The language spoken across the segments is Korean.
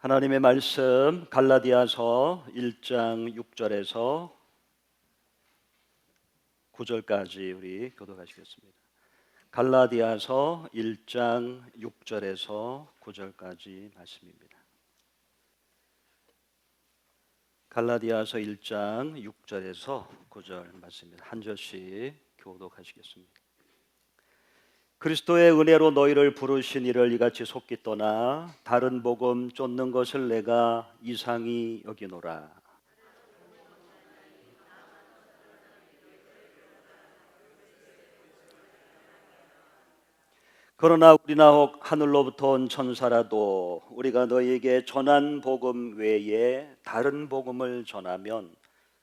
하나님의 말씀 갈라디아서 1장 6절에서 9절까지 우리 교독하시겠습니다. 갈라디아서 1장 6절에서 9절까지 말씀입니다. 갈라디아서 1장 6절에서 9절 말씀입니다. 한 절씩 교독하시겠습니다. 그리스도의 은혜로 너희를 부르신 이를 이같이 속기 떠나 다른 복음 쫓는 것을 내가 이상히 여기노라. 그러나 우리나 혹 하늘로부터 온 천사라도 우리가 너희에게 전한 복음 외에 다른 복음을 전하면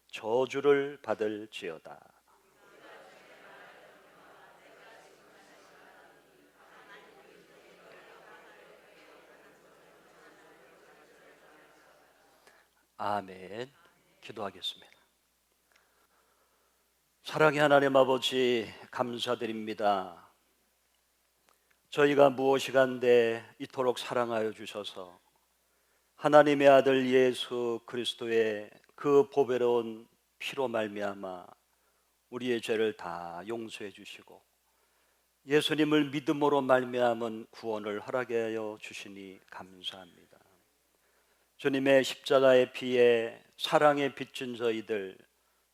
저주를 받을지어다. 아멘. 기도하겠습니다. 사랑의 하나님 아버지, 감사드립니다. 저희가 무엇이간데 이토록 사랑하여 주셔서 하나님의 아들 예수 그리스도의 그 보배로운 피로 말미암아 우리의 죄를 다 용서해 주시고 예수님을 믿음으로 말미암은 구원을 허락해 하여 주시니 감사합니다. 주님의 십자가의 피에 사랑에 비친 저희들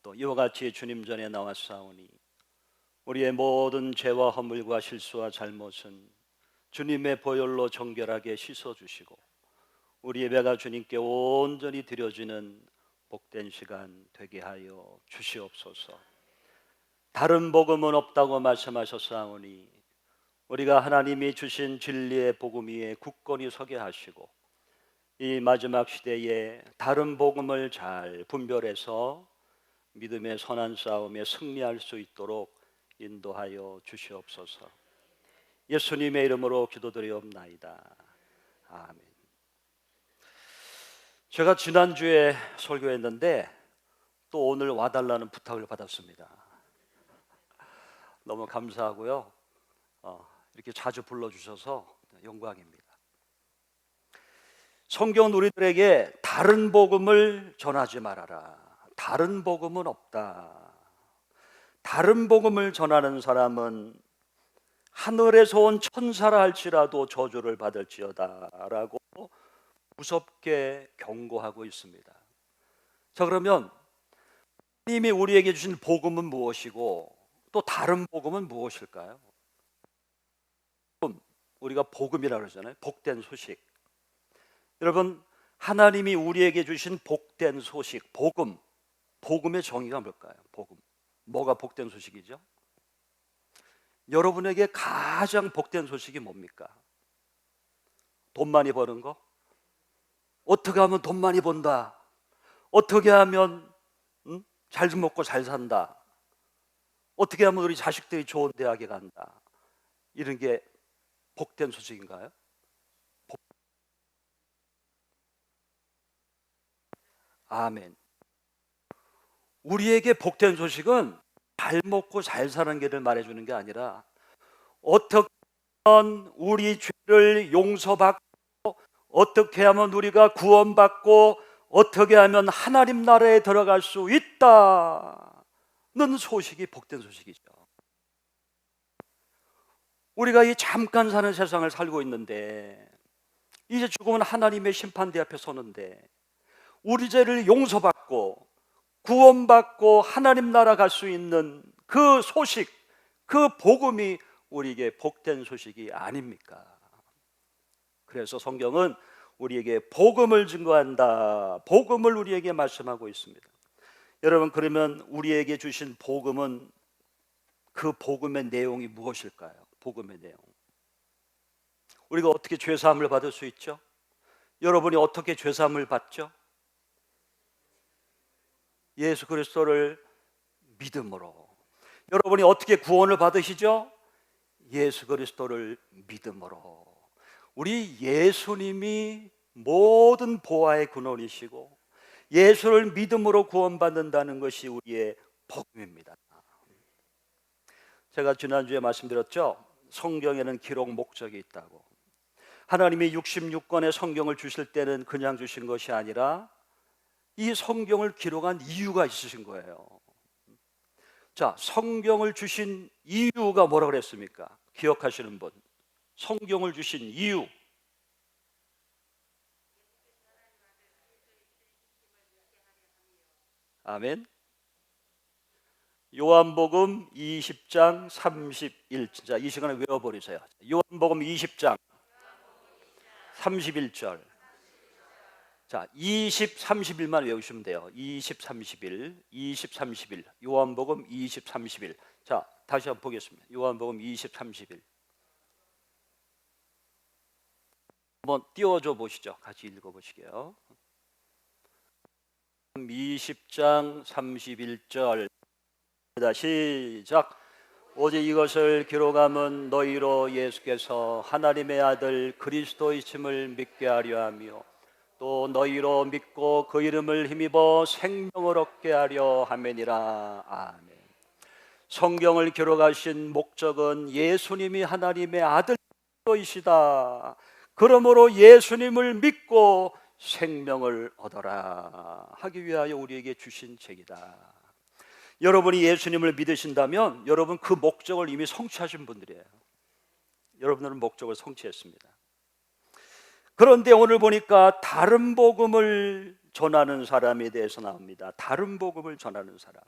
또 이와 같이 주님 전에 나왔사오니 우리의 모든 죄와 허물과 실수와 잘못은 주님의 보혈로 정결하게 씻어주시고 우리의 배가 주님께 온전히 드려지는 복된 시간 되게 하여 주시옵소서. 다른 복음은 없다고 말씀하셨사오니 우리가 하나님이 주신 진리의 복음 위에 굳건히 서게 하시고 이 마지막 시대에 다른 복음을 잘 분별해서 믿음의 선한 싸움에 승리할 수 있도록 인도하여 주시옵소서. 예수님의 이름으로 기도드리옵나이다. 아멘. 제가 지난주에 설교했는데 또 오늘 와달라는 부탁을 받았습니다. 너무 감사하고요. 이렇게 자주 불러주셔서 영광입니다. 성경은 우리들에게 다른 복음을 전하지 말아라. 다른 복음은 없다. 다른 복음을 전하는 사람은 하늘에서 온 천사라 할지라도 저주를 받을지어다 라고 무섭게 경고하고 있습니다. 자, 그러면 하나님이 우리에게 주신 복음은 무엇이고 또 다른 복음은 무엇일까요? 우리가 복음이라고 그러잖아요. 복된 소식. 여러분, 하나님이 우리에게 주신 복된 소식, 복음, 복음의 정의가 뭘까요? 복음, 뭐가 복된 소식이죠? 여러분에게 가장 복된 소식이 뭡니까? 돈 많이 버는 거? 어떻게 하면 돈 많이 번다? 어떻게 하면 잘 먹고 잘 산다? 어떻게 하면 우리 자식들이 좋은 대학에 간다? 이런 게 복된 소식인가요? 아멘. 우리에게 복된 소식은 잘 먹고 잘 사는 길을 말해주는 게 아니라 어떻게 하면 우리 죄를 용서받고 어떻게 하면 우리가 구원받고 어떻게 하면 하나님 나라에 들어갈 수 있다는 소식이 복된 소식이죠. 우리가 이 잠깐 사는 세상을 살고 있는데 이제 죽으면 하나님의 심판대 앞에 서는데 우리 죄를 용서받고 구원받고 하나님 나라 갈 수 있는 그 소식, 그 복음이 우리에게 복된 소식이 아닙니까? 그래서 성경은 우리에게 복음을 증거한다. 복음을 우리에게 말씀하고 있습니다. 여러분, 그러면 우리에게 주신 복음은 그 복음의 내용이 무엇일까요? 복음의 내용. 우리가 어떻게 죄 사함을 받을 수 있죠? 여러분이 어떻게 죄 사함을 받죠? 예수 그리스도를 믿음으로. 여러분이 어떻게 구원을 받으시죠? 예수 그리스도를 믿음으로. 우리 예수님이 모든 보화의 근원이시고 예수를 믿음으로 구원받는다는 것이 우리의 복음입니다. 제가 지난주에 말씀드렸죠? 성경에는 기록 목적이 있다고. 하나님이 66권의 성경을 주실 때는 그냥 주신 것이 아니라 이 성경을 기록한 이유가 있으신 거예요. 자, 성경을 주신 이유가 뭐라고 그랬습니까? 기억하시는 분. 성경을 주신 이유. 아멘. 요한복음 20장 31절. 이 시간에 외워버리세요. 요한복음 20장 31절. 자, 20, 30일만 외우시면 돼요. 20, 31, 20, 31. 요한복음 20, 31. 자, 다시 한번 보겠습니다. 요한복음 20, 31. 한번 띄워줘 보시죠. 같이 읽어보시게요. 20장 31절. 시작. 오직 이것을 기록함은 너희로 예수께서 하나님의 아들 그리스도이심을 믿게 하려 하며 또 너희로 믿고 그 이름을 힘입어 생명을 얻게 하려 함이니라. 아멘. 성경을 기록하신 목적은 예수님이 하나님의 아들이시다. 그러므로 예수님을 믿고 생명을 얻어라 하기 위하여 우리에게 주신 책이다. 여러분이 예수님을 믿으신다면 여러분 그 목적을 이미 성취하신 분들이에요. 여러분들은 목적을 성취했습니다. 그런데 오늘 보니까 다른 복음을 전하는 사람에 대해서 나옵니다. 다른 복음을 전하는 사람.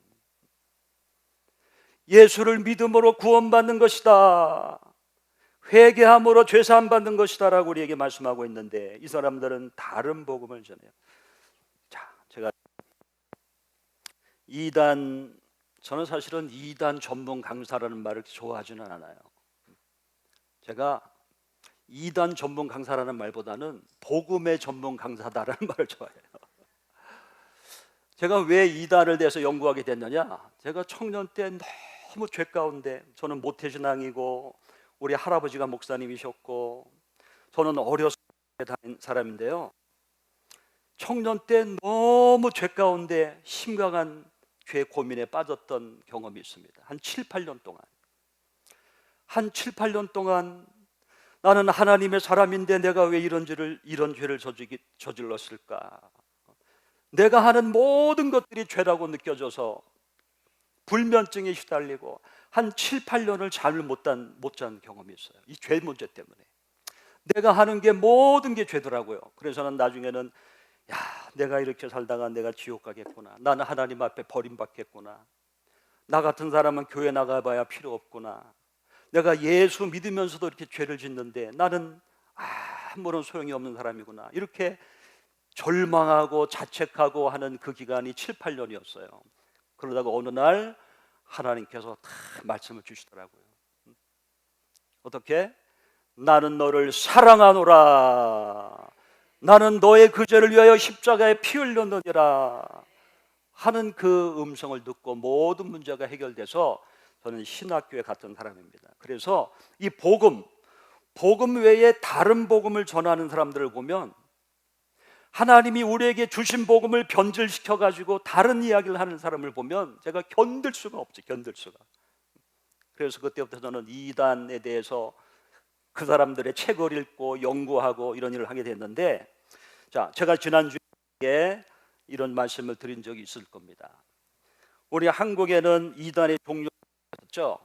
예수를 믿음으로 구원받는 것이다. 회개함으로 죄사함 받는 것이다 라고 우리에게 말씀하고 있는데 이 사람들은 다른 복음을 전해요. 자, 제가 저는 사실은 이단 전문 강사라는 말을 좋아하지는 않아요. 제가 이단 전문 강사라는 말보다는 복음의 전문 강사다라는 말을 좋아해요. 제가 왜 이단을 대해서 연구하게 됐느냐? 제가 청년 때 너무 죄 가운데, 저는 모태신앙이고 우리 할아버지가 목사님이셨고 저는 어려서 다닌 사람인데요, 청년 때 너무 죄 가운데 심각한 죄 고민에 빠졌던 경험이 있습니다. 한 7, 8년 동안 나는 하나님의 사람인데 내가 왜 이런 죄를 저질렀을까? 내가 하는 모든 것들이 죄라고 느껴져서 불면증에 시달리고 한 7, 8년을 잠을 못 잔 경험이 있어요. 이 죄 문제 때문에 내가 하는 게 모든 게 죄더라고요. 그래서 는 나중에는 내가 이렇게 살다가 내가 지옥 가겠구나, 나는 하나님 앞에 버림받겠구나, 나 같은 사람은 교회 나가봐야 필요 없구나, 내가 예수 믿으면서도 이렇게 죄를 짓는데 나는 아무런 소용이 없는 사람이구나, 이렇게 절망하고 자책하고 하는 그 기간이 7, 8년이었어요. 그러다가 어느 날 하나님께서 다 말씀을 주시더라고요. 어떻게? 나는 너를 사랑하노라, 나는 너의 그 죄를 위하여 십자가에 피 흘렸느니라 하는 그 음성을 듣고 모든 문제가 해결돼서 저는 신학교에 갔던 사람입니다. 그래서 이 복음 외에 다른 복음을 전하는 사람들을 보면 하나님이 우리에게 주신 복음을 변질시켜 가지고 다른 이야기를 하는 사람을 보면 제가 견딜 수가 없죠. 그래서 그때부터 저는 이단에 대해서 그 사람들의 책을 읽고 연구하고 이런 일을 하게 됐는데, 자, 제가 지난주에 이런 말씀을 드린 적이 있을 겁니다. 우리 한국에는 이단의 종류가 있죠.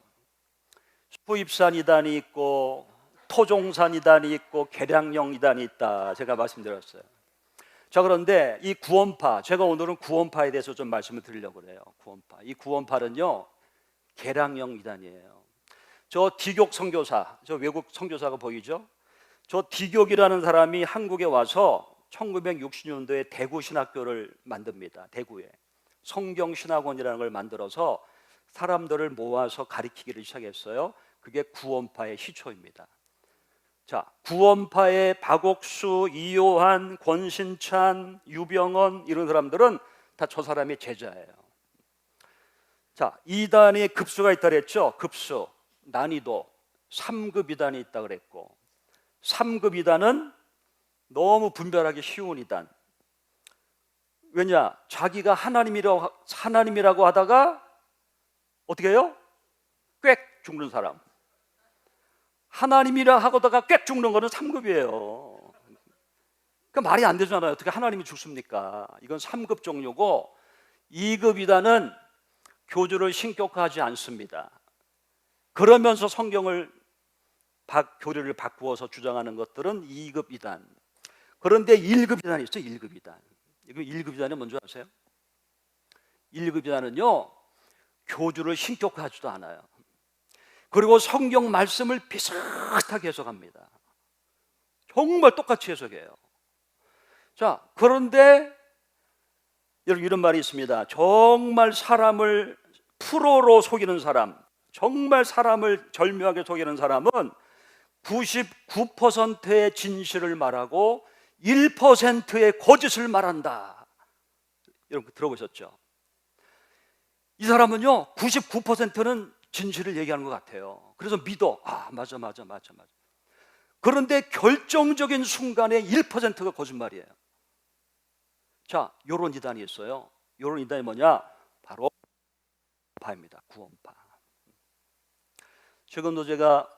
수입산 이단이 있고 토종산 이단이 있고 계량형 이단이 있다, 제가 말씀드렸어요. 자, 그런데 이 구원파, 제가 오늘은 구원파에 대해서 좀 말씀을 드리려고 그래요. 구원파. 이 구원파는요, 계량형 이단이에요. 저 디격 선교사, 저 외국 선교사가 보이죠? 저 디격이라는 사람이 한국에 와서 1960년도에 대구 신학교를 만듭니다. 대구에 성경신학원이라는 걸 만들어서 사람들을 모아서 가르치기를 시작했어요. 그게 구원파의 시초입니다. 자, 구원파의 박옥수, 이요한, 권신찬, 유병원 이런 사람들은 다 저 사람의 제자예요. 자, 이단의 급수가 있다 그랬죠. 급수, 난이도 3급 이단이 있다 그랬고, 3급 이단은 너무 분별하기 쉬운 이단. 왜냐? 자기가 하나님이라고 하다가 어떻게 해요? 꽥 죽는 사람. 하나님이라 하고다가 꽥 죽는 거는 3급이에요. 그러니까 말이 안 되잖아요. 어떻게 하나님이 죽습니까? 이건 3급 종류고, 2급 이단은 교주를 신격화하지 않습니다. 그러면서 성경을 교리를 바꾸어서 주장하는 것들은 2급 이단. 그런데 1급 이단이 있어요. 1급 이단. 1급 이단이 뭔지 아세요? 1급 이단은요, 교주를 신격화하지도 않아요. 그리고 성경 말씀을 비슷하게 해석합니다. 정말 똑같이 해석해요. 자, 그런데 여러분, 이런 말이 있습니다. 정말 사람을 프로로 속이는 사람, 정말 사람을 절묘하게 속이는 사람은 99%의 진실을 말하고 1%의 거짓을 말한다. 여러분 들어보셨죠? 이 사람은요, 99%는 진실을 얘기하는 것 같아요. 그래서 믿어. 아, 맞아. 그런데 결정적인 순간에 1%가 거짓말이에요. 자, 요런 이단이 있어요. 요런 이단이 뭐냐? 바로 구원파입니다. 구원파. 지금도 제가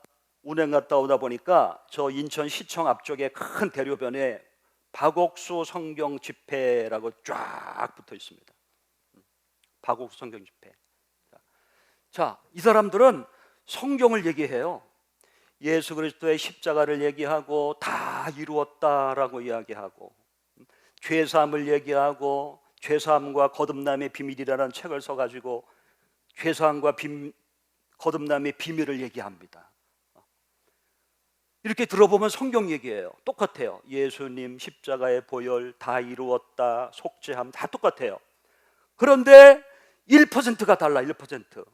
운행 갔다 오다 보니까 저 인천시청 앞쪽에 큰 대로변에 박옥수 성경 집회라고 쫙 붙어 있습니다. 박옥수 성경 집회. 자, 이 사람들은 성경을 얘기해요. 예수 그리스도의 십자가를 얘기하고 다 이루었다라고 이야기하고, 죄사함을 얘기하고, 죄사함과 거듭남의 비밀이라는 책을 써가지고 죄사함과 거듭남의 비밀을 얘기합니다. 이렇게 들어보면 성경 얘기예요. 똑같아요. 예수님 십자가의 보혈 다 이루었다, 속죄함 다 똑같아요. 그런데 1%가 달라. 1%.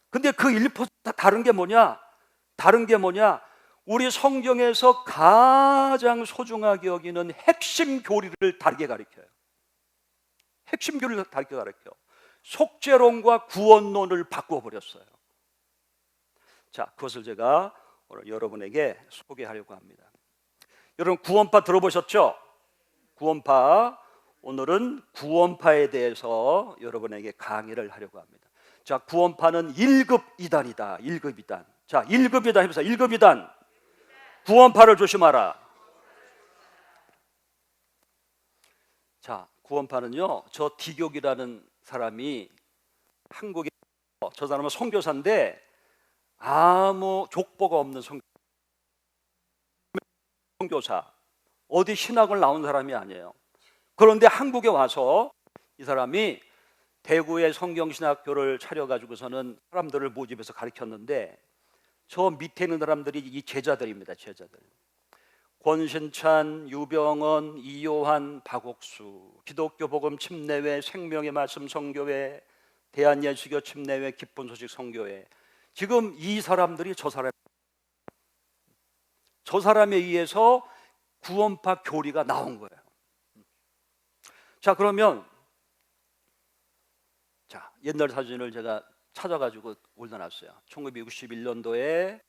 근데 그 1% 다른 게 뭐냐? 우리 성경에서 가장 소중하게 여기는 핵심 교리를 다르게 가르쳐요. 핵심 교리를 다르게 가르쳐. 속죄론과 구원론을 바꾸어 버렸어요. 자, 그것을 제가 오늘 여러분에게 소개하려고 합니다. 여러분, 구원파 들어보셨죠? 구원파. 오늘은 구원파에 대해서 여러분에게 강의를 하려고 합니다. 자, 구원파는 1급 이단이다. 1급 이단. 자, 1급 이단 해보세요. 1급 이단. 구원파를 조심하라. 자, 구원파는요, 저 디교기라는 사람이 한국에, 저 사람은 선교사인데 아무 족보가 없는 선교사, 어디 신학을 나온 사람이 아니에요. 그런데 한국에 와서 이 사람이 대구의 성경신학교를 차려가지고서는 사람들을 모집해서 가르쳤는데, 저 밑에 있는 사람들이 이 제자들입니다. 제자들. 권신찬, 유병원, 이요한, 박옥수, 기독교 복음 침례회, 생명의 말씀 선교회, 대한예수교 침례회, 기쁜 소식 선교회. 지금 이 사람들이 저 사람에 의해서 구원파 교리가 나온 거예요. 자, 그러면 자, 옛날 사진을 제가 찾아가지고 올려놨어요. 1961년도에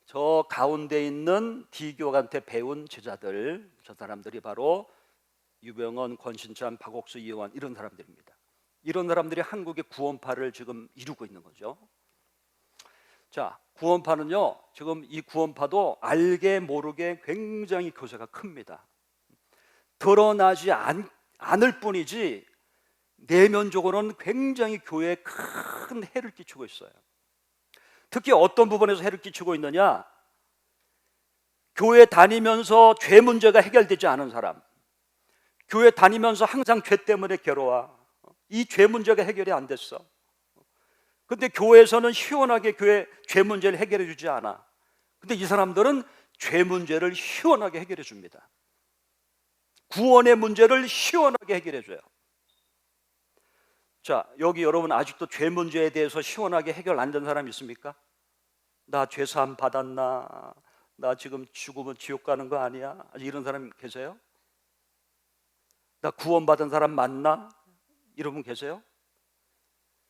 저 가운데 있는 디교한테 배운 제자들, 저 사람들이 바로 유병원, 권신찬, 박옥수, 이요한 이런 사람들입니다. 이런 사람들이 한국의 구원파를 지금 이루고 있는 거죠. 자, 구원파는요, 지금 이 구원파도 알게 모르게 굉장히 교세가 큽니다. 드러나지 않을 뿐이지 내면적으로는 굉장히 교회에 큰 해를 끼치고 있어요. 특히 어떤 부분에서 해를 끼치고 있느냐? 교회 다니면서 죄 문제가 해결되지 않은 사람, 교회 다니면서 항상 죄 때문에 괴로워. 이 죄 문제가 해결이 안 됐어. 근데 교회에서는 시원하게 죄 문제를 해결해 주지 않아. 근데 이 사람들은 죄 문제를 시원하게 해결해 줍니다. 구원의 문제를 시원하게 해결해 줘요. 자, 여기 여러분 아직도 죄 문제에 대해서 시원하게 해결 안 된 사람 있습니까? 나 죄사함 받았나? 나 지금 죽으면 지옥 가는 거 아니야? 아직 이런 사람 계세요? 나 구원받은 사람 맞나? 이런 분 계세요?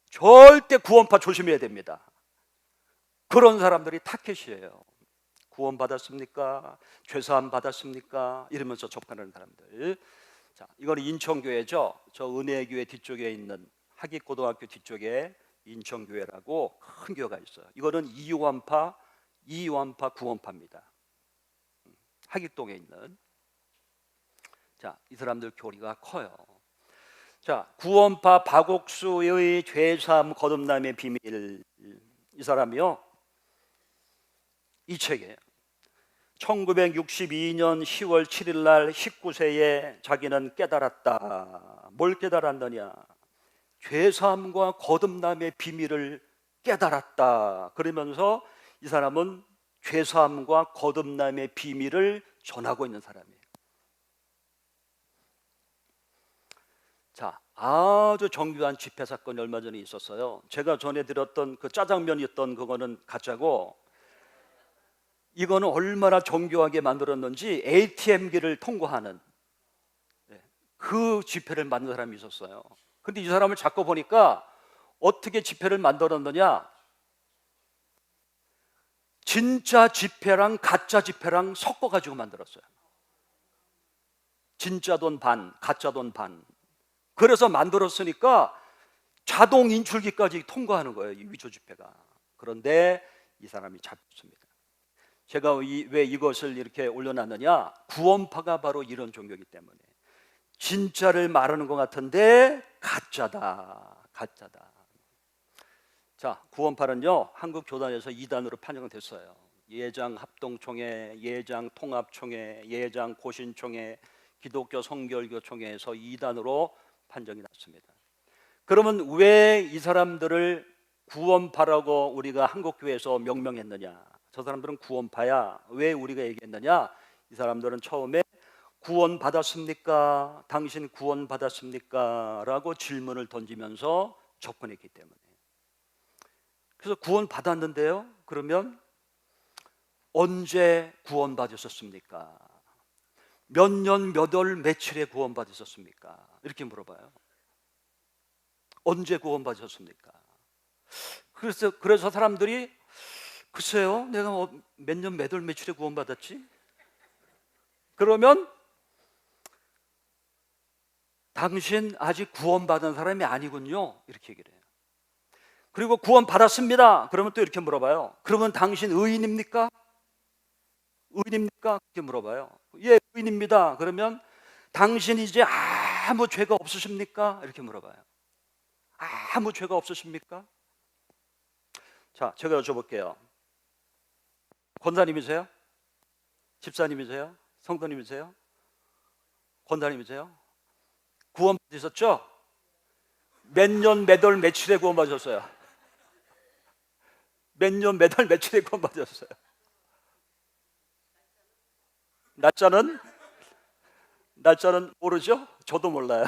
절대 구원파 조심해야 됩니다. 그런 사람들이 타켓이에요. 구원받았습니까? 죄사함 받았습니까? 이러면서 접근하는 사람들. 자, 이건 인천교회죠. 저 은혜교회 뒤쪽에 있는 하깃고등학교 뒤쪽에 인천교회라고 큰 교회가 있어요. 이거는 이요한파 이원파, 구원파입니다. 하객동에 있는. 자, 이 사람들 교리가 커요. 자, 구원파 박옥수의 죄사함 거듭남의 비밀. 이 사람이요, 이 책에 1962년 10월 7일 날 19세에 자기는 깨달았다. 뭘 깨달았느냐? 죄사함과 거듭남의 비밀을 깨달았다. 그러면서 이 사람은 죄사함과 거듭남의 비밀을 전하고 있는 사람이에요. 자, 아주 정교한 집회 사건이 얼마 전에 있었어요. 제가 전해드렸던 그 짜장면이었던 그거는 가짜고, 이거는 얼마나 정교하게 만들었는지 ATM기를 통과하는 그 집회를 만든 사람이 있었어요. 근데 이 사람을 잡고 보니까 어떻게 집회를 만들었느냐? 진짜 집회랑 가짜 집회랑 섞어가지고 만들었어요. 진짜 돈 반, 가짜 돈 반. 그래서 만들었으니까 자동 인출기까지 통과하는 거예요, 이 위조 집회가. 그런데 이 사람이 잡혔습니다. 제가 왜 이것을 이렇게 올려놨느냐? 구원파가 바로 이런 종교이기 때문에 진짜를 말하는 것 같은데 가짜다. 자, 구원파는요, 한국 교단에서 2단으로 판정됐어요. 예장 합동총회, 예장 통합총회, 예장 고신총회, 기독교 성결교총회에서 2단으로 판정이 났습니다. 그러면 왜 이 사람들을 구원파라고 우리가 한국교회에서 명명했느냐? 저 사람들은 구원파야. 왜 우리가 얘기했느냐? 이 사람들은 처음에 구원 받았습니까? 당신 구원 받았습니까? 라고 질문을 던지면서 접근했기 때문에. 그래서 구원 받았는데요, 그러면 언제 구원 받으셨습니까? 몇 년, 몇 월, 며칠에 구원 받으셨습니까? 이렇게 물어봐요. 언제 구원 받으셨습니까? 그래서 사람들이, 글쎄요, 내가 몇 년, 몇 월, 며칠에 구원 받았지? 그러면 당신 아직 구원 받은 사람이 아니군요, 이렇게 얘기를 해요. 그리고 구원 받았습니다. 그러면 또 이렇게 물어봐요. 그러면 당신 의인입니까? 의인입니까? 이렇게 물어봐요. 예, 의인입니다. 그러면 당신 이제 아무 죄가 없으십니까? 이렇게 물어봐요. 아무 죄가 없으십니까? 자, 제가 여쭤볼게요. 권사님이세요? 집사님이세요? 성도님이세요? 권사님이세요? 구원 받으셨죠? 몇 년, 몇 월, 며칠에 구원 받으셨어요? 몇 년, 몇 월, 며칠에 구원 받으셨어요? 날짜는 모르죠? 저도 몰라요.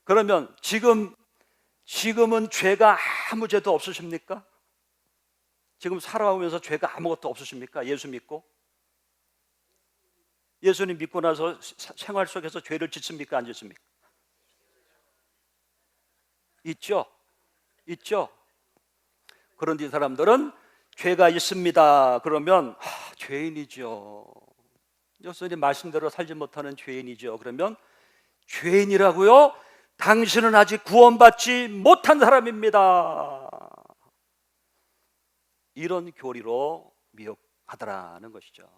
그러면 지금은 죄가 아무 죄도 없으십니까? 지금 살아오면서 죄가 아무것도 없으십니까? 예수 믿고? 예수님 믿고 나서 생활 속에서 죄를 짓습니까? 안 짓습니까? 있죠? 그런데 이 사람들은 죄가 있습니다. 그러면 죄인이죠. 예수님 말씀대로 살지 못하는 죄인이죠. 그러면 죄인이라고요? 당신은 아직 구원받지 못한 사람입니다. 이런 교리로 미혹하더라는 것이죠.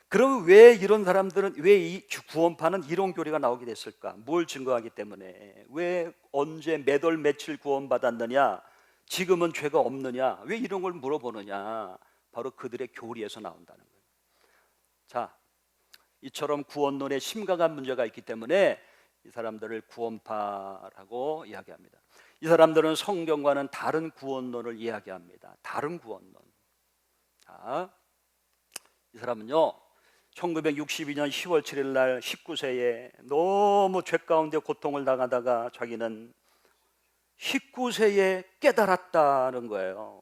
그럼 왜 이런 사람들은, 왜 이 구원파는 이런 교리가 나오게 됐을까? 뭘 증거하기 때문에? 왜 언제 몇 월 며칠 구원받았느냐? 지금은 죄가 없느냐? 왜 이런 걸 물어보느냐? 바로 그들의 교리에서 나온다는 거예요. 자, 이처럼 구원론에 심각한 문제가 있기 때문에 이 사람들을 구원파라고 이야기합니다. 이 사람들은 성경과는 다른 구원론을 이야기합니다. 다른 구원론. 자, 이 사람은요, 1962년 10월 7일 날 19세에 너무 죄 가운데 고통을 당하다가 자기는 19세에 깨달았다는 거예요.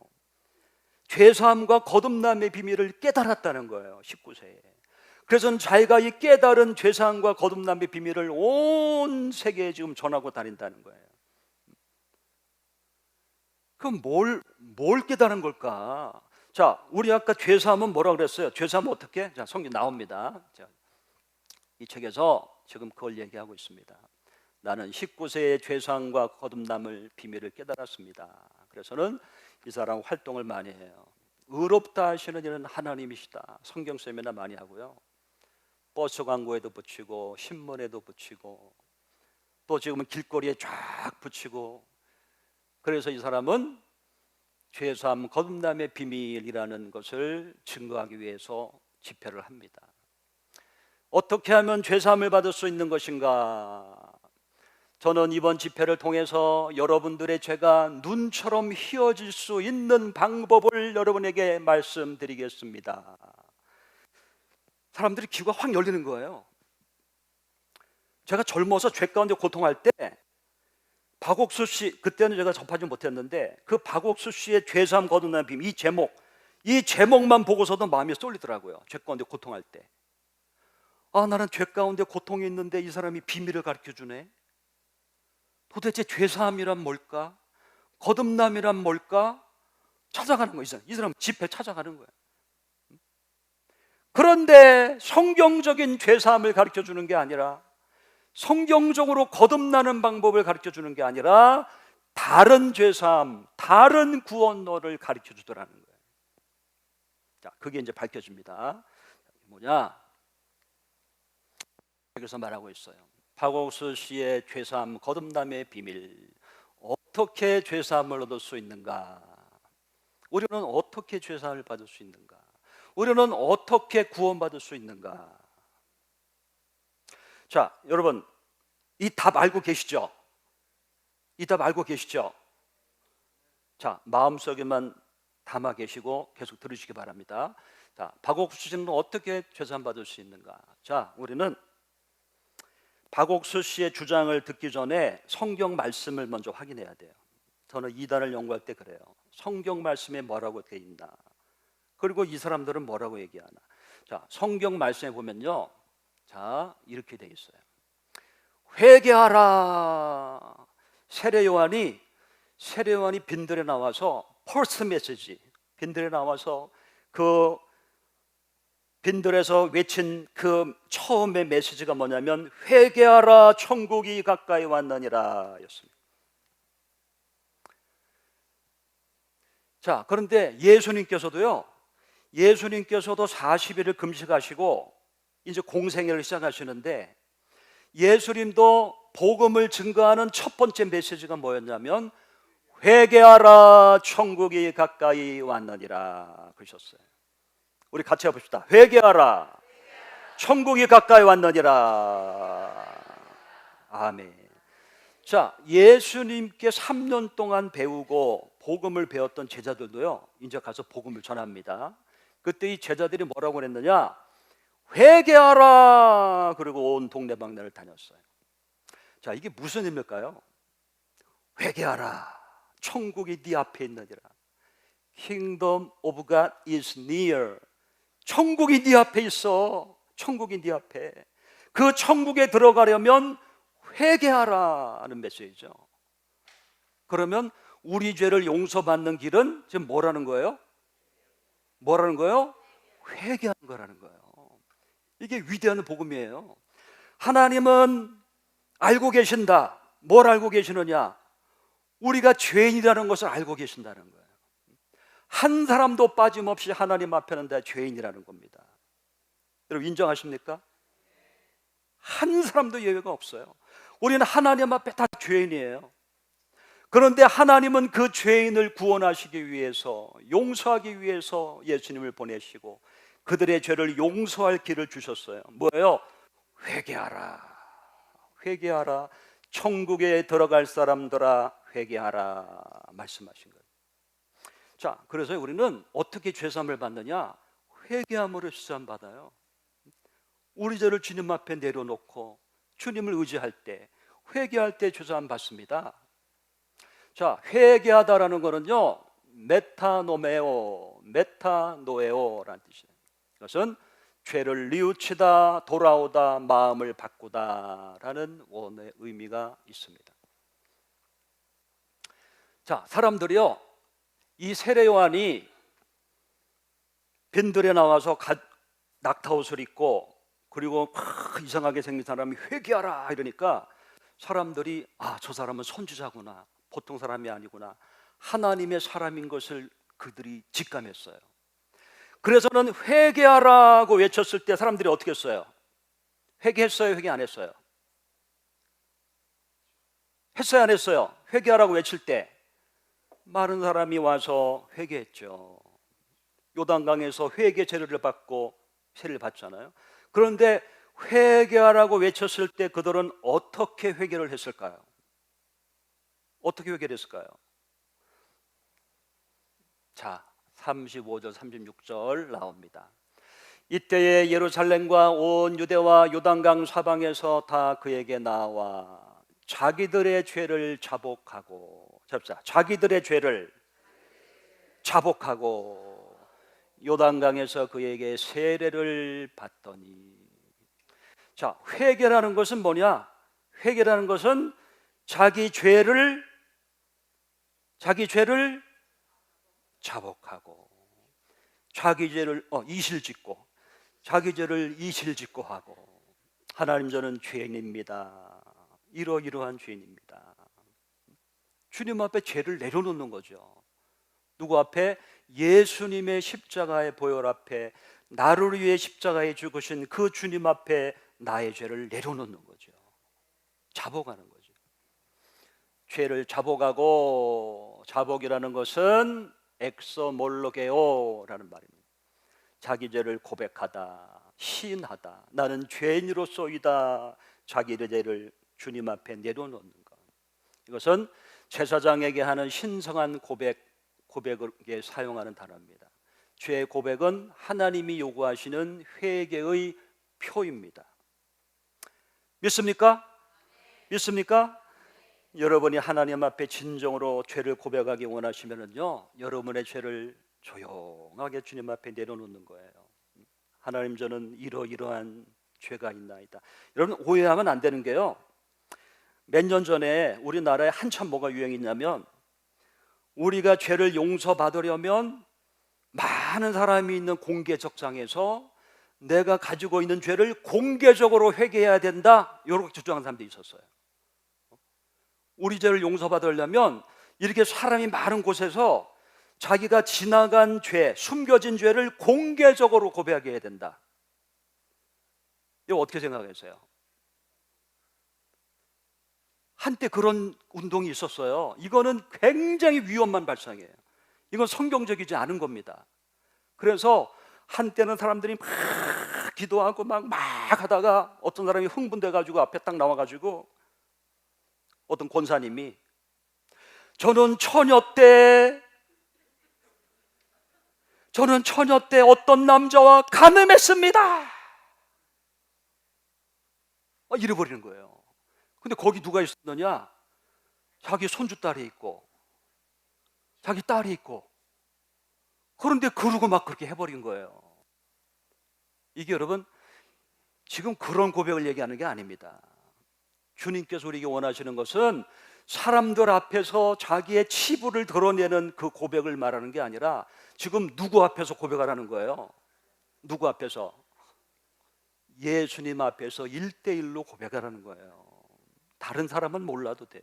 죄사함과 거듭남의 비밀을 깨달았다는 거예요, 19세에. 그래서 자기가 이 깨달은 죄사함과 거듭남의 비밀을 온 세계에 지금 전하고 다닌다는 거예요. 그럼 뭘 깨달은 걸까? 자, 우리 아까 죄사함은 뭐라 그랬어요? 죄사함은 어떻게? 자, 성경 나옵니다. 자, 이 책에서 지금 그걸 얘기하고 있습니다. 나는 19세의 죄사함과 거듭남을 비밀을 깨달았습니다. 그래서는 이 사람 활동을 많이 해요. 의롭다 하시는 이는 하나님이시다. 성경 세미나 많이 하고요. 버스 광고에도 붙이고 신문에도 붙이고 또 지금은 길거리에 쫙 붙이고, 그래서 이 사람은 죄사함 거듭남의 비밀이라는 것을 증거하기 위해서 집회를 합니다. 어떻게 하면 죄사함을 받을 수 있는 것인가? 저는 이번 집회를 통해서 여러분들의 죄가 눈처럼 희어질 수 있는 방법을 여러분에게 말씀드리겠습니다. 사람들이 귀가 확 열리는 거예요. 제가 젊어서 죄 가운데 고통할 때 박옥수 씨, 그때는 제가 접하지 못했는데 그 박옥수 씨의 죄사함 거듭나는 비밀, 이 제목만 보고서도 마음이 쏠리더라고요. 죄 가운데 고통할 때. 아, 나는 죄 가운데 고통이 있는데 이 사람이 비밀을 가르쳐 주네. 도대체 죄사함이란 뭘까? 거듭남이란 뭘까? 찾아가는 거예요. 이 사람 집회 찾아가는 거예요. 그런데 성경적인 죄사함을 가르쳐 주는 게 아니라, 성경적으로 거듭나는 방법을 가르쳐 주는 게 아니라 다른 죄사함, 다른 구원로를 가르쳐 주더라는 거예요. 자, 그게 이제 밝혀집니다. 뭐냐? 여기서 말하고 있어요. 박옥수 씨의 죄사함 거듭남의 비밀. 어떻게 죄사함을 얻을 수 있는가? 우리는 어떻게 죄사함을 받을 수 있는가? 우리는 어떻게 구원받을 수 있는가? 자, 여러분, 이 답 알고 계시죠? 이 답 알고 계시죠? 자, 마음속에만 담아 계시고 계속 들으시기 바랍니다. 자, 박옥수 씨는 어떻게 죄사함 받을 수 있는가? 자, 우리는 박옥수 씨의 주장을 듣기 전에 성경 말씀을 먼저 확인해야 돼요. 저는 이단을 연구할 때 그래요. 성경 말씀에 뭐라고 되어 있나, 그리고 이 사람들은 뭐라고 얘기하나. 자, 성경 말씀에 보면요, 자, 이렇게 되어 있어요. 회개하라. 세례 요한이 빈들에 나와서 퍼스트 메시지, 빈들에 나와서 그 빈들에서 외친 그 처음의 메시지가 뭐냐면 회개하라, 천국이 가까이 왔느니라 였습니다. 자, 그런데 예수님께서도 40일을 금식하시고 이제 공생애를 시작하시는데, 예수님도 복음을 증거하는 첫 번째 메시지가 뭐였냐면 회개하라, 천국이 가까이 왔느니라 그러셨어요. 우리 같이 해봅시다. 회개하라, 천국이 가까이 왔느니라. 아멘. 자, 예수님께 3년 동안 배우고 복음을 배웠던 제자들도요, 이제 가서 복음을 전합니다. 그때 이 제자들이 뭐라고 그랬느냐? 회개하라. 그리고 온 동네방네를 다녔어요. 자, 이게 무슨 의미일까요? 회개하라, 천국이 네 앞에 있느니라. Kingdom of God is near. 천국이 네 앞에 있어. 천국이 네 앞에. 그 천국에 들어가려면 회개하라는 메시지죠. 그러면 우리 죄를 용서받는 길은 지금 뭐라는 거예요? 뭐라는 거예요? 회개하는 거라는 거예요. 이게 위대한 복음이에요. 하나님은 알고 계신다. 뭘 알고 계시느냐? 우리가 죄인이라는 것을 알고 계신다는 거예요. 한 사람도 빠짐없이 하나님 앞에는 다 죄인이라는 겁니다. 여러분 인정하십니까? 한 사람도 예외가 없어요. 우리는 하나님 앞에 다 죄인이에요. 그런데 하나님은 그 죄인을 구원하시기 위해서, 용서하기 위해서 예수님을 보내시고 그들의 죄를 용서할 길을 주셨어요. 뭐예요? 회개하라. 회개하라. 천국에 들어갈 사람들아 회개하라 말씀하신 거예요. 자, 그래서 우리는 어떻게 죄사함을 받느냐? 회개함으로 죄사함 받아요. 우리 죄를 주님 앞에 내려놓고 주님을 의지할 때, 회개할 때 죄사함 받습니다. 자, 회개하다라는 거는요, 메타노에오라는 뜻이에요. 이것은 죄를 뉘우치다, 돌아오다, 마음을 바꾸다라는 원어의 의미가 있습니다. 자, 사람들이요, 이 세례 요한이 빈들에 나와서 낙타옷을 입고 그리고 이상하게 생긴 사람이 회개하라 이러니까 사람들이 저 사람은 선지자구나, 보통 사람이 아니구나, 하나님의 사람인 것을 그들이 직감했어요. 그래서는 회개하라고 외쳤을 때 사람들이 어떻게 했어요? 회개했어요? 회개 안 했어요? 했어요? 안 했어요? 회개하라고 외칠 때 많은 사람이 와서 회개했죠. 요단강에서 회개 제를 받고 세를 받잖아요. 그런데 회개하라고 외쳤을 때 그들은 어떻게 회개를 했을까요? 어떻게 회개를 했을까요? 자, 35절 36절 나옵니다. 이때에 예루살렘과 온 유대와 요단강 사방에서 다 그에게 나와 자기들의 죄를 자복하고, 잡자, 자기들의 죄를 자복하고 요단강에서 그에게 세례를 받더니. 자, 회개라는 것은 뭐냐? 회개라는 것은 자기 죄를 자복하고 자기 죄를 이실짓고 자기 죄를 이실짓고 하고, 하나님 저는 죄인입니다. 이러이러한 죄인입니다. 주님 앞에 죄를 내려놓는 거죠. 누구 앞에? 예수님의 십자가의 보혈 앞에, 나를 위해 십자가에 죽으신 그 주님 앞에 나의 죄를 내려놓는 거죠. 자복하는 거죠. 죄를 자복하고, 자복이라는 것은 엑소몰로게오라는 말입니다. 자기 죄를 고백하다, 시인하다, 나는 죄인으로서이다. 자기의 죄를 주님 앞에 내려놓는 것. 이것은 제사장에게 하는 신성한 고백을 사용하는 단어입니다. 죄의 고백은 하나님이 요구하시는 회개의 표입니다. 믿습니까? 믿습니까? 여러분이 하나님 앞에 진정으로 죄를 고백하기 원하시면요, 여러분의 죄를 조용하게 주님 앞에 내려놓는 거예요. 하나님 저는 이러이러한 죄가 있나이다. 여러분 오해하면 안 되는 게요, 몇 년 전에 우리나라에 한참 뭐가 유행이냐면, 우리가 죄를 용서받으려면 많은 사람이 있는 공개적장에서 내가 가지고 있는 죄를 공개적으로 회개해야 된다, 이렇게 주장하는 사람들이 있었어요. 우리 죄를 용서받으려면 이렇게 사람이 많은 곳에서 자기가 지나간 죄, 숨겨진 죄를 공개적으로 고백하게 해야 된다. 이거 어떻게 생각하세요? 한때 그런 운동이 있었어요. 이거는 굉장히 위험한 발상이에요. 이건 성경적이지 않은 겁니다. 그래서 한때는 사람들이 막 기도하고 막 하다가 어떤 사람이 흥분돼 가지고 앞에 딱 나와 가지고 어떤 권사님이 저는 처녀 때 어떤 남자와 간음했습니다, 이래버리는 거예요. 근데 거기 누가 있었느냐? 자기 손주딸이 있고 자기 딸이 있고, 그런데 그러고 막 그렇게 해버린 거예요. 이게 여러분 지금 그런 고백을 얘기하는 게 아닙니다. 주님께서 우리에게 원하시는 것은 사람들 앞에서 자기의 치부를 드러내는 그 고백을 말하는 게 아니라, 지금 누구 앞에서 고백하라는 거예요? 누구 앞에서? 예수님 앞에서 1대1로 고백하라는 거예요. 다른 사람은 몰라도 돼요.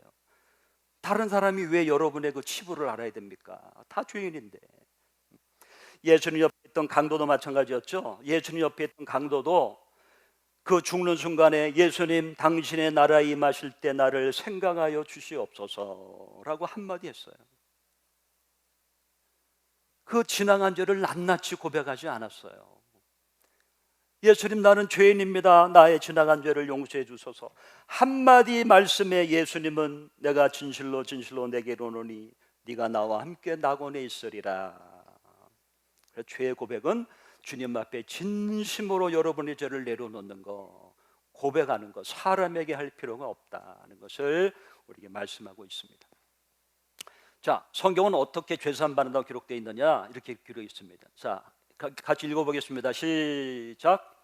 다른 사람이 왜 여러분의 그 치부를 알아야 됩니까? 다 죄인인데. 예수님 옆에 있던 강도도 마찬가지였죠. 예수님 옆에 있던 강도도 그 죽는 순간에 예수님 당신의 나라에 임하실 때 나를 생각하여 주시옵소서라고 한마디 했어요. 그 지나간 죄를 낱낱이 고백하지 않았어요. 예수님 나는 죄인입니다, 나의 지나간 죄를 용서해 주소서 한마디 말씀에 예수님은 내가 진실로 진실로 내게 이르노니 네가 나와 함께 낙원에 있으리라. 죄의 고백은 주님 앞에 진심으로 여러분의 죄를 내려놓는 거, 고백하는 것, 사람에게 할 필요가 없다는 것을 우리에게 말씀하고 있습니다. 자, 성경은 어떻게 죄사함 받는다고 기록되어 있느냐? 이렇게 기록되어 있습니다. 자, 같이 읽어보겠습니다. 시작.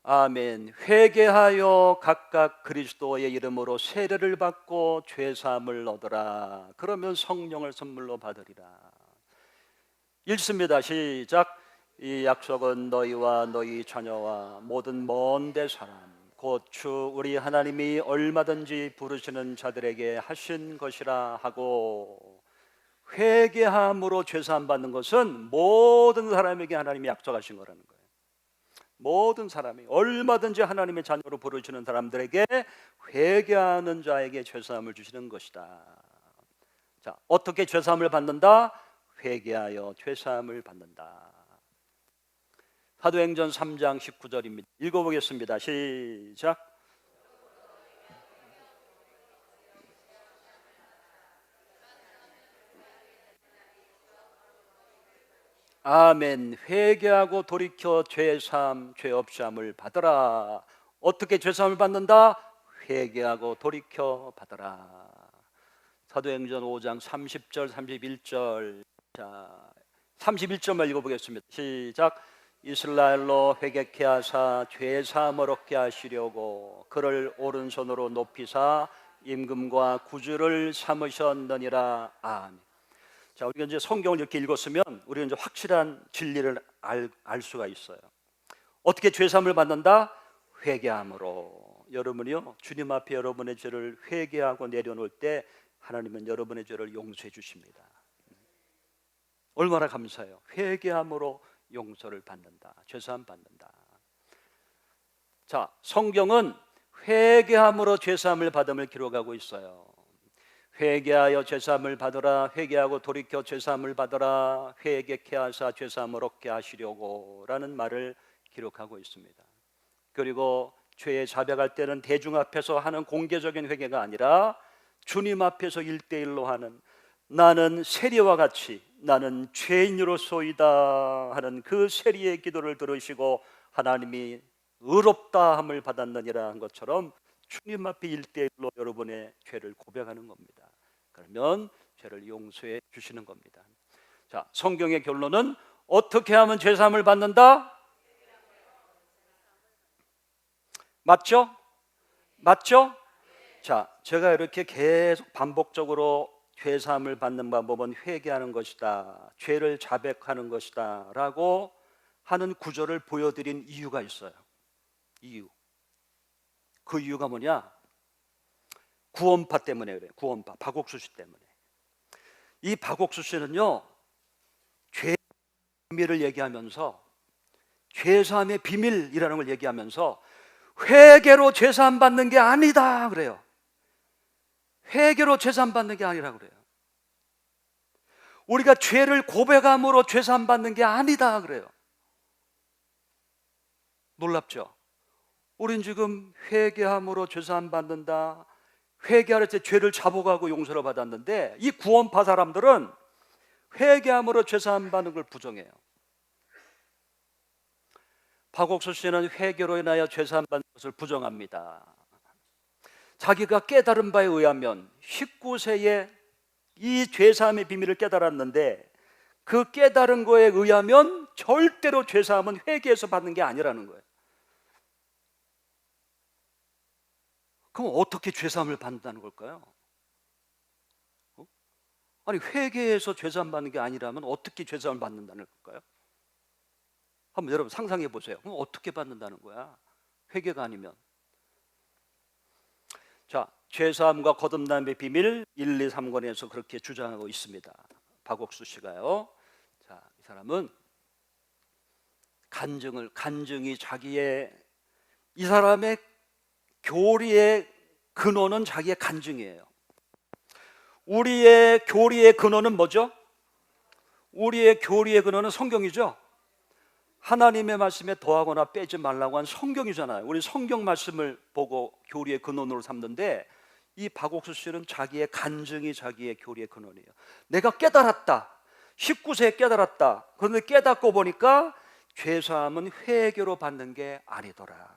아멘. 회개하여 각각 그리스도의 이름으로 세례를 받고 죄사함을 얻으라. 그러면 성령을 선물로 받으리라. 읽습니다. 시작. 이 약속은 너희와 너희 자녀와 모든 먼 데 사람 곧 주 우리 하나님이 얼마든지 부르시는 자들에게 하신 것이라 하고, 회개함으로 죄사함 받는 것은 모든 사람에게 하나님이 약속하신 거라는 거예요. 모든 사람이 얼마든지 하나님의 자녀로 부르시는 사람들에게 회개하는 자에게 죄사함을 주시는 것이다. 자, 어떻게 죄사함을 받는다? 회개하여 죄사함을 받는다. 사도행전 3장 19절입니다. 읽어보겠습니다. 시작. 아멘. 회개하고 돌이켜 죄사함, 죄 없이함을 받으라. 어떻게 죄사함을 받는다? 회개하고 돌이켜 받으라. 사도행전 5장 30절 31절. 자, 31절만 읽어보겠습니다. 시작. 이스라엘로 회개케 하사 죄사함을 얻게 하시려고 그를 오른손으로 높이사 임금과 구주를 삼으셨느니라. 아멘. 자, 우리가 이제 성경을 이렇게 읽었으면 우리는 이제 확실한 진리를 알 수가 있어요. 어떻게 죄사함을 받는다? 회개함으로. 여러분이요, 주님 앞에 여러분의 죄를 회개하고 내려놓을 때 하나님은 여러분의 죄를 용서해 주십니다. 얼마나 감사해요. 회개함으로 용서를 받는다. 죄사함 받는다. 자, 성경은 회개함으로 죄사함을 받음을 기록하고 있어요. 회개하여 죄사함을 받으라. 회개하고 돌이켜 죄사함을 받으라. 회개케 하사 죄사함을 얻게 하시려고 라는 말을 기록하고 있습니다. 그리고 죄에 자백할 때는 대중 앞에서 하는 공개적인 회개가 아니라 주님 앞에서 1대1로 하는, 나는 세리와 같이 나는 죄인으로소이다 하는 그 세리의 기도를 들으시고 하나님이 의롭다 함을 받았느니라 한 것처럼 주님 앞에 1대1로 여러분의 죄를 고백하는 겁니다. 그러면 죄를 용서해 주시는 겁니다. 자, 성경의 결론은 어떻게 하면 죄사함을 받는다? 맞죠? 맞죠? 자, 제가 이렇게 계속 반복적으로 죄사함을 받는 방법은 회개하는 것이다, 죄를 자백하는 것이다 라고 하는 구절을 보여드린 이유가 있어요. 이유. 그 이유가 뭐냐? 구원파 때문에 그래요. 구원파, 박옥수 씨 때문에. 이 박옥수 씨는요, 죄의 비밀을 얘기하면서, 죄사함의 비밀이라는 걸 얘기하면서 회개로 죄사함 받는 게 아니다 그래요. 회개로 죄사함 받는 게 아니라 그래요. 우리가 죄를 고백함으로 죄사함 받는 게 아니다 그래요. 놀랍죠? 우린 지금 회개함으로 죄사함 받는다, 회개할 때 죄를 자복하고 용서를 받았는데, 이 구원파 사람들은 회개함으로 죄사함 받는 걸 부정해요. 박옥수 씨는 회개로 인하여 죄사함 받는 것을 부정합니다. 자기가 깨달은 바에 의하면 19세에 이 죄사함의 비밀을 깨달았는데, 그 깨달은 거에 의하면 절대로 죄사함은 회개해서 받는 게 아니라는 거예요. 그럼 어떻게 죄사함을 받는다는 걸까요? 아니, 회개해서 죄사함 받는 게 아니라면 어떻게 죄사함을 받는다는 걸까요? 한번 여러분 상상해 보세요. 그럼 어떻게 받는다는 거야? 회개가 아니면. 자, 죄사함과 거듭남의 비밀 1, 2, 3권에서 그렇게 주장하고 있습니다. 박옥수 씨가요. 자, 이 사람은 간증이 자기의, 이 사람의 교리의 근원은 자기의 간증이에요. 우리의 교리의 근원은 뭐죠? 우리의 교리의 근원은 성경이죠. 하나님의 말씀에 더하거나 빼지 말라고 한 성경이잖아요. 우리 성경 말씀을 보고 교리의 근원으로 삼는데, 이 박옥수 씨는 자기의 간증이 자기의 교리의 근원이에요. 내가 깨달았다, 19세에 깨달았다. 그런데 깨닫고 보니까 죄사함은 회개로 받는 게 아니더라.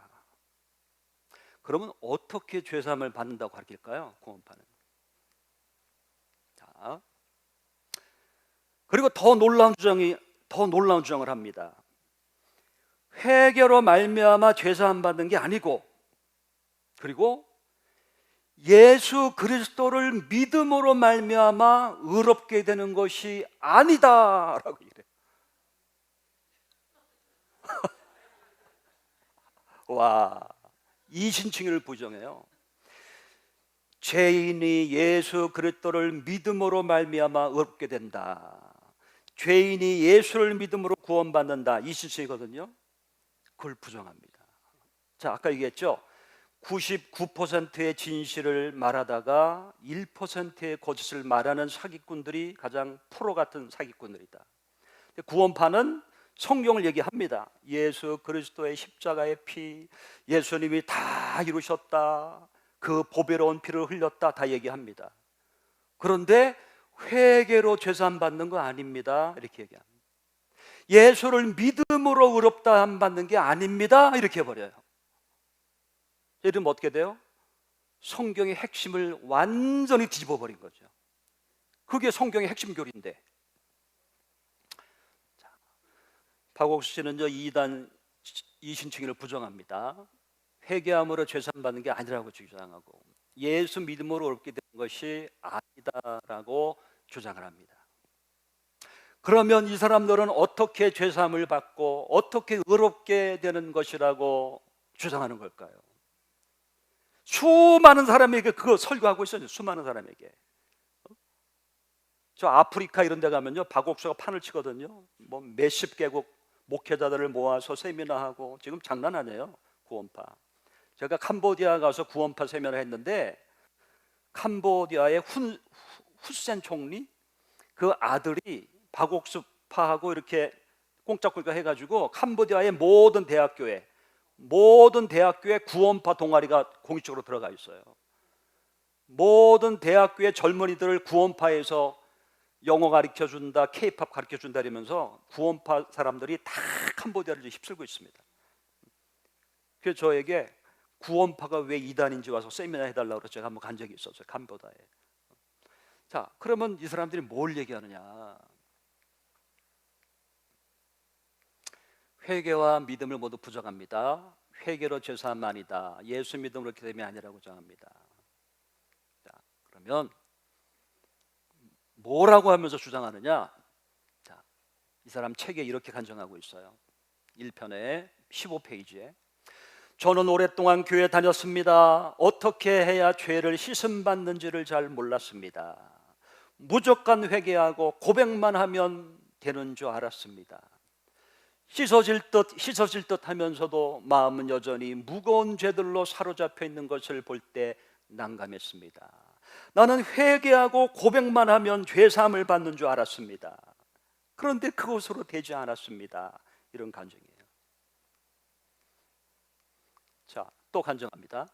그러면 어떻게 죄사함을 받는다고 가르칠까요? 구원파는. 자, 그리고 더 놀라운 주장을 합니다. 회개로 말미암아 죄사함 받는 게 아니고, 그리고 예수 그리스도를 믿음으로 말미암아 의롭게 되는 것이 아니다라고 이래요. 와, 이신칭의를 부정해요. 죄인이 예수 그리스도를 믿음으로 말미암아 의롭게 된다. 죄인이 예수를 믿음으로 구원받는다. 이신칭이거든요. 그걸 부정합니다. 자, 아까 얘기했죠. 99%의 진실을 말하다가 1%의 거짓을 말하는 사기꾼들이 가장 프로 같은 사기꾼들이다. 구원파는 성경을 얘기합니다. 예수 그리스도의 십자가의 피, 예수님이 다 이루셨다, 그 보배로운 피를 흘렸다, 다 얘기합니다. 그런데 회개로 죄사함 받는 거 아닙니다, 이렇게 얘기합니다. 예수를 믿음으로 의롭다 함 받는 게 아닙니다, 이렇게 해버려요. 이러면 어떻게 돼요? 성경의 핵심을 완전히 뒤집어 버린 거죠. 그게 성경의 핵심 교리인데. 박옥수 씨는 이단 이신칭의를 부정합니다. 회개함으로 죄사함 받는 게 아니라고 주장하고, 예수 믿음으로 얻게 되는 것이 아니다라고 주장을 합니다. 그러면 이 사람들은 어떻게 죄사함을 받고 어떻게 의롭게 되는 것이라고 주장하는 걸까요? 수많은 사람에게 그거 설교하고 있어요. 수많은 사람에게. 저 아프리카 이런 데 가면요, 박옥수가 판을 치거든요. 뭐 몇십 개국 목회자들을 모아서 세미나하고, 지금 장난 아니에요, 구원파. 제가 캄보디아 가서 구원파 세미나 했는데, 캄보디아의 후센 총리 그 아들이 박옥수파하고 이렇게 꽁짝꿍짝 해가지고 캄보디아의 모든 대학교에 구원파 동아리가 공식적으로 들어가 있어요. 모든 대학교의 젊은이들을 구원파에서 영어 가르쳐준다, K-팝 가르쳐준다 이러면서 구원파 사람들이 다 캄보디아를 휩쓸고 있습니다. 그래서 저에게 구원파가 왜 이단인지 와서 세미나 해달라고 제가 한번 간 적이 있었어요, 캄보디아에. 자, 그러면 이 사람들이 뭘 얘기하느냐? 회개와 믿음을 모두 부정합니다. 회개로 죄사함 아니다, 예수 믿음으로 그렇게 됨이 아니라고 주장합니다. 자, 그러면 뭐라고 하면서 주장하느냐? 자, 이 사람 책에 이렇게 간증하고 있어요. 1편에 15페이지에 저는 오랫동안 교회 다녔습니다. 어떻게 해야 죄를 씻음 받는지를 잘 몰랐습니다. 무조건 회개하고 고백만 하면 되는 줄 알았습니다. 씻어질 듯 하면서도 마음은 여전히 무거운 죄들로 사로잡혀 있는 것을 볼 때 난감했습니다. 나는 회개하고 고백만 하면 죄사함을 받는 줄 알았습니다. 그런데 그것으로 되지 않았습니다. 이런 간증이에요. 자, 또 간증합니다.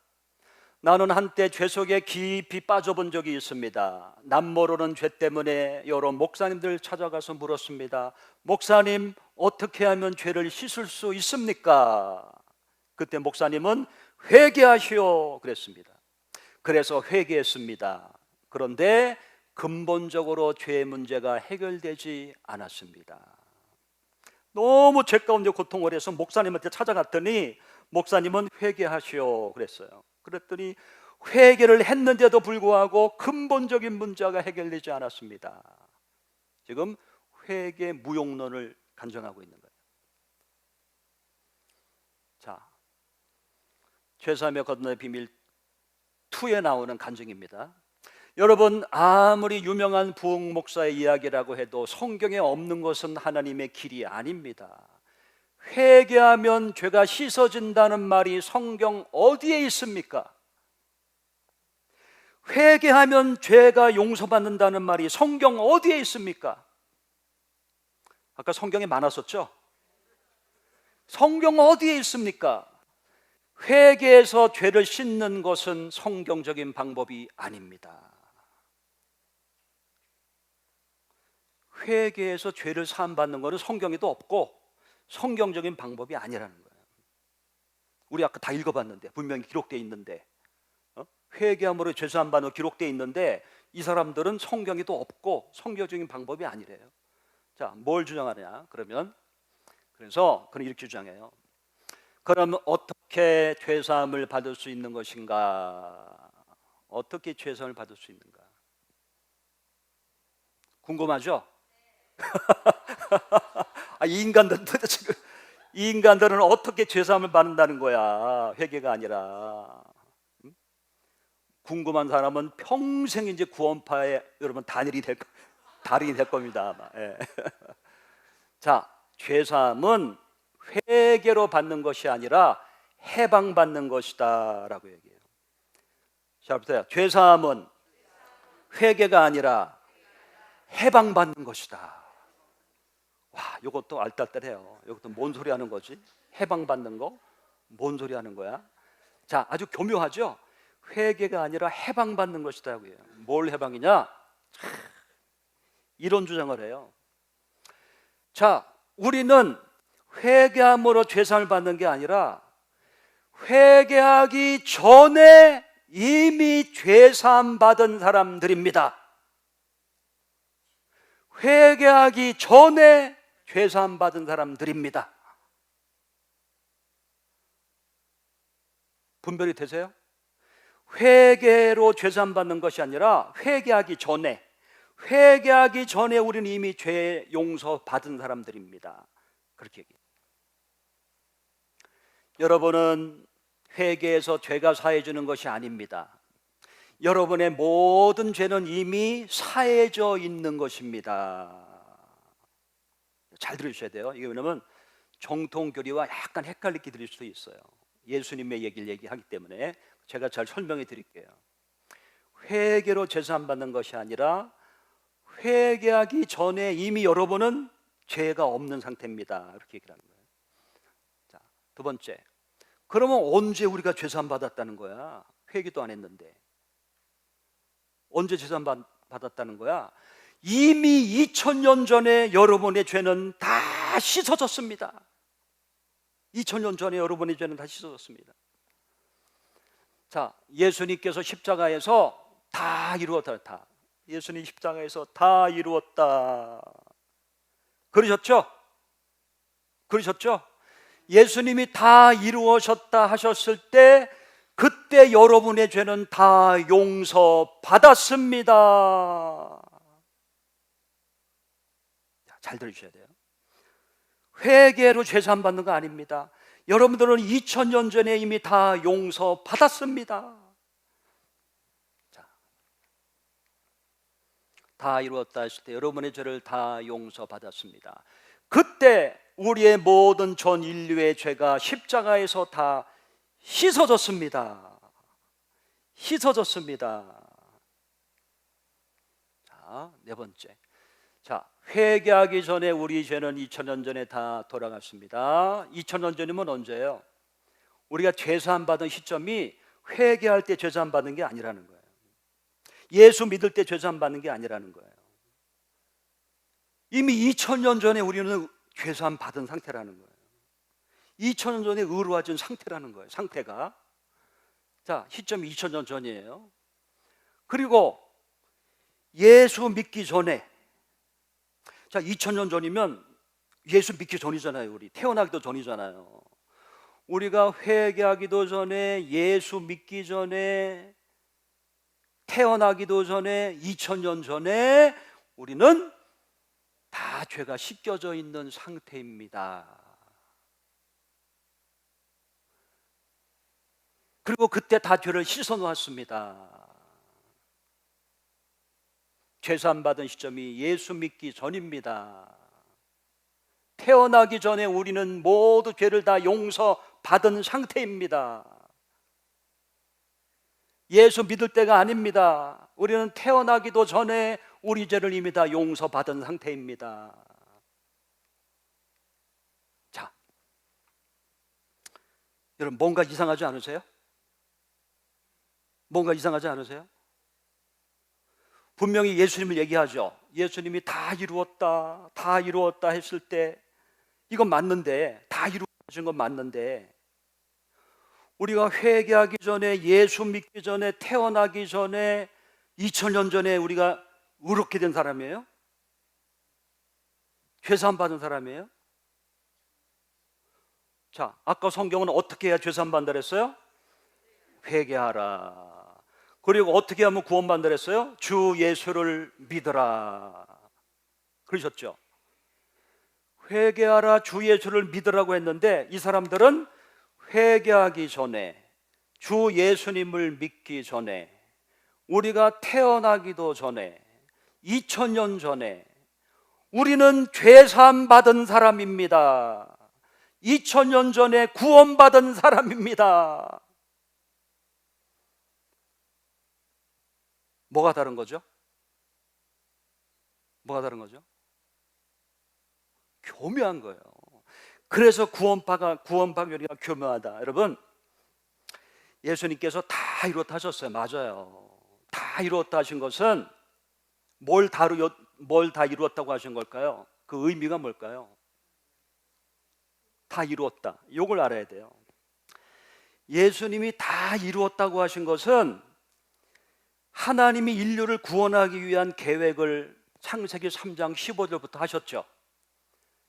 나는 한때 죄 속에 깊이 빠져본 적이 있습니다. 남모르는 죄 때문에 여러 목사님들 찾아가서 물었습니다. 목사님, 어떻게 하면 죄를 씻을 수 있습니까? 그때 목사님은 회개하시오 그랬습니다. 그래서 회개했습니다. 그런데 근본적으로 죄의 문제가 해결되지 않았습니다. 너무 죄 가운데 고통을 해서 목사님한테 찾아갔더니 목사님은 회개하시오 그랬어요. 그랬더니 회개를 했는데도 불구하고 근본적인 문제가 해결되지 않았습니다. 지금 회개 무용론을 간증하고 있는 거예요. 자, 죄사함의 거듭남의 비밀 2에 나오는 간증입니다. 여러분, 아무리 유명한 부흥 목사의 이야기라고 해도 성경에 없는 것은 하나님의 길이 아닙니다. 회개하면 죄가 씻어진다는 말이 성경 어디에 있습니까? 회개하면 죄가 용서받는다는 말이 성경 어디에 있습니까? 아까 성경에 많았었죠? 성경 어디에 있습니까? 회개해서 죄를 씻는 것은 성경적인 방법이 아닙니다. 회개해서 죄를 사함받는 것은 성경에도 없고 성경적인 방법이 아니라는 거예요. 우리 아까 다 읽어봤는데 분명히 기록되어 있는데, 회개함으로 죄 사함받는 기록되어 있는데 이 사람들은 성경에도 없고 성경적인 방법이 아니래요. 자, 뭘 주장하냐? 그래서 그는 이렇게 주장해요. 그럼 어떻게 죄 사함을 받을 수 있는 것인가? 어떻게 죄 사함을 받을 수 있는가? 궁금하죠? 이 인간들 도대체 이 인간들은 어떻게 죄사함을 받는다는 거야? 회개가 아니라. 궁금한 사람은 평생 이제 구원파에 여러분 달인이 될 겁니다 아마. 예. 자, 죄사함은 회개로 받는 것이 아니라 해방받는 것이다라고 얘기해요. 자, 보세요. 죄사함은 회개가 아니라 해방받는 것이다. 와, 이것도 알딸딸해요. 이것도 뭔 소리 하는 거지? 해방받는 거? 뭔 소리 하는 거야? 자, 아주 교묘하죠? 회개가 아니라 해방받는 것이다고요. 뭘 해방이냐? 이런 주장을 해요. 자, 우리는 회개함으로 죄사함을 받는 게 아니라 회개하기 전에 이미 죄사함 받은 사람들입니다. 회개하기 전에 죄사함 받은 사람들입니다. 분별이 되세요? 회개로 죄사함 받는 것이 아니라 회개하기 전에 우리는 이미 죄 용서 받은 사람들입니다. 그렇게 얘기해요. 여러분은 회개해서 죄가 사해지는 것이 아닙니다. 여러분의 모든 죄는 이미 사해져 있는 것입니다. 잘 들으셔야 돼요. 이게 왜냐하면 정통교리와 약간 헷갈리게 들릴 수도 있어요. 예수님의 얘기를 얘기하기 때문에 제가 잘 설명해 드릴게요. 회개로 죄사함 받는 것이 아니라 회개하기 전에 이미 여러분은 죄가 없는 상태입니다. 이렇게 얘기를 하는 거예요. 자, 두 번째, 그러면 언제 우리가 죄사함 받았다는 거야? 회개도 안 했는데 언제 죄사함 받았다는 거야? 이미 2000년 전에 여러분의 죄는 다 씻어졌습니다. 2000년 전에 여러분의 죄는 다 씻어졌습니다. 자, 예수님께서 십자가에서 다 이루었다. 다. 예수님 십자가에서 다 이루었다. 그러셨죠? 그러셨죠? 예수님이 다 이루어졌다 하셨을 때 그때 여러분의 죄는 다 용서받았습니다. 잘 들으셔야 돼요. 회개로 죄사함 받는 거 아닙니다. 여러분들은 2000년 전에 이미 다 용서받았습니다. 자, 다 이루었다 했을 때 여러분의 죄를 다 용서받았습니다. 그때 우리의 모든 전 인류의 죄가 십자가에서 다 씻어졌습니다. 씻어졌습니다. 자, 네 번째. 자, 회개하기 전에 우리 죄는 2000년 전에 다 돌아갔습니다. 2000년 전이면 언제예요? 우리가 죄사함 받은 시점이 회개할 때 죄사함 받는 게 아니라는 거예요. 예수 믿을 때 죄사함 받는 게 아니라는 거예요. 이미 2000년 전에 우리는 죄사함 받은 상태라는 거예요. 2000년 전에 의로워진 상태라는 거예요. 상태가. 자, 시점이 2000년 전이에요. 그리고 예수 믿기 전에, 자, 2000년 전이면 예수 믿기 전이잖아요. 우리 태어나기도 전이잖아요. 우리가 회개하기도 전에, 예수 믿기 전에, 태어나기도 전에, 2000년 전에 우리는 다 죄가 씻겨져 있는 상태입니다. 그리고 그때 다 죄를 씻어 놓았습니다. 죄사함 받은 시점이 예수 믿기 전입니다. 태어나기 전에 우리는 모두 죄를 다 용서받은 상태입니다. 예수 믿을 때가 아닙니다. 우리는 태어나기도 전에 우리 죄를 이미 다 용서받은 상태입니다. 자, 여러분 뭔가 이상하지 않으세요? 뭔가 이상하지 않으세요? 분명히 예수님을 얘기하죠. 예수님이 다 이루었다 했을 때 이건 맞는데, 다 이루어진 건 맞는데 우리가 회개하기 전에, 예수 믿기 전에, 태어나기 전에 2000년 전에 우리가 의롭게 된 사람이에요? 죄사함 받은 사람이에요? 자, 아까 성경은 어떻게 해야 죄사함 받는다 그랬어요? 회개하라. 그리고 어떻게 하면 구원받는다 그랬어요? 주 예수를 믿어라. 그러셨죠? 회개하라, 주 예수를 믿으라고 했는데 이 사람들은 회개하기 전에, 주 예수님을 믿기 전에, 우리가 태어나기도 전에, 2000년 전에 우리는 죄사함 받은 사람입니다. 2000년 전에 구원받은 사람입니다. 뭐가 다른 거죠? 뭐가 다른 거죠? 교묘한 거예요. 그래서 구원파교리가 교묘하다. 여러분, 예수님께서 다 이루었다 하셨어요. 맞아요. 다 이루었다 하신 것은 뭘 다 이루었다고 하신 걸까요? 그 의미가 뭘까요? 다 이루었다. 이걸 알아야 돼요. 예수님이 다 이루었다고 하신 것은 하나님이 인류를 구원하기 위한 계획을 창세기 3장 15절부터 하셨죠.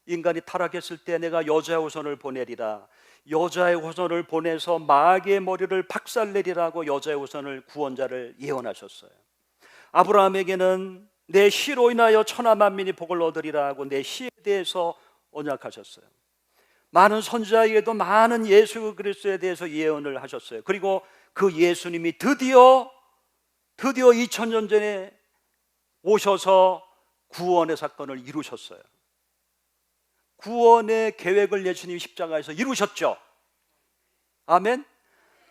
인간이 타락했을 때 내가 여자의 후손을 보내리라, 여자의 후손을 보내서 마귀의 머리를 박살내리라고 여자의 후손을, 구원자를 예언하셨어요. 아브라함에게는 내 씨로 인하여 천하 만민이 복을 얻으리라 하고 내 씨에 대해서 언약하셨어요. 많은 선지자에게도 많은 예수 그리스도에 대해서 예언을 하셨어요. 그리고 그 예수님이 드디어 2000년 전에 오셔서 구원의 사건을 이루셨어요. 구원의 계획을 예수님이 십자가에서 이루셨죠. 아멘.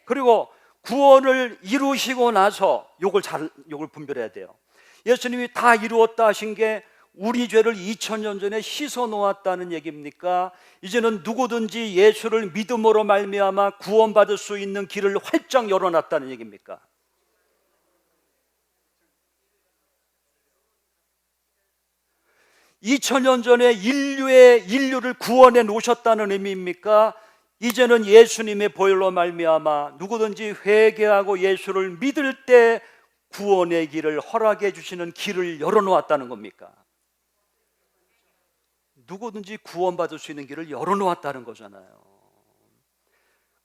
그리고 구원을 이루시고 나서 요걸 분별해야 돼요. 예수님이 다 이루었다 하신 게 우리 죄를 2000년 전에 씻어 놓았다는 얘기입니까? 이제는 누구든지 예수를 믿음으로 말미암아 구원받을 수 있는 길을 활짝 열어놨다는 얘기입니까? (2000년) 전에 인류를 구원해 놓으셨다는 의미입니까? 이제는 예수님의 보혈로 말미암아 누구든지 회개하고 예수를 믿을 때 구원의 길을 허락해 주시는 길을 열어놓았다는 겁니까? 누구든지 구원받을 수 있는 길을 열어놓았다는 거잖아요.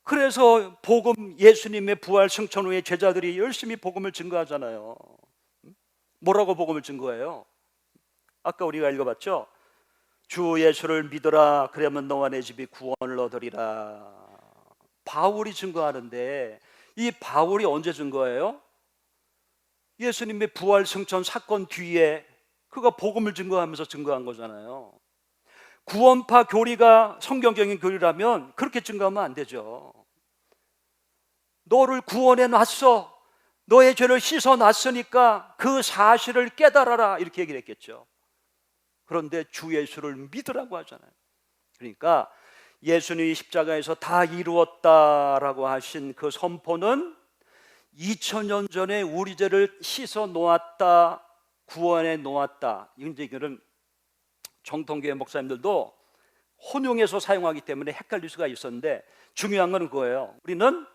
그래서 복음, 예수님의 부활 승천 후에 제자들이 열심히 복음을 증거하잖아요. 뭐라고 복음을 증거해요? 아까 우리가 읽어봤죠? 주 예수를 믿어라, 그러면 너와 내 집이 구원을 얻으리라. 바울이 증거하는데 이 바울이 언제 증거해요? 예수님의 부활 승천 사건 뒤에 그가 복음을 증거하면서 증거한 거잖아요. 구원파 교리가 성경적인 교리라면 그렇게 증거하면 안 되죠. 너를 구원해 놨어, 너의 죄를 씻어 놨으니까 그 사실을 깨달아라, 이렇게 얘기를 했겠죠. 그런데 주 예수를 믿으라고 하잖아요. 그러니까 예수님이 십자가에서 다 이루었다라고 하신 그 선포는 2000년 전에 우리 죄를 씻어 놓았다, 구원해 놓았다. 이런 정통교회 목사님들도 혼용해서 사용하기 때문에 헷갈릴 수가 있었는데 중요한 건 그거예요. 우리는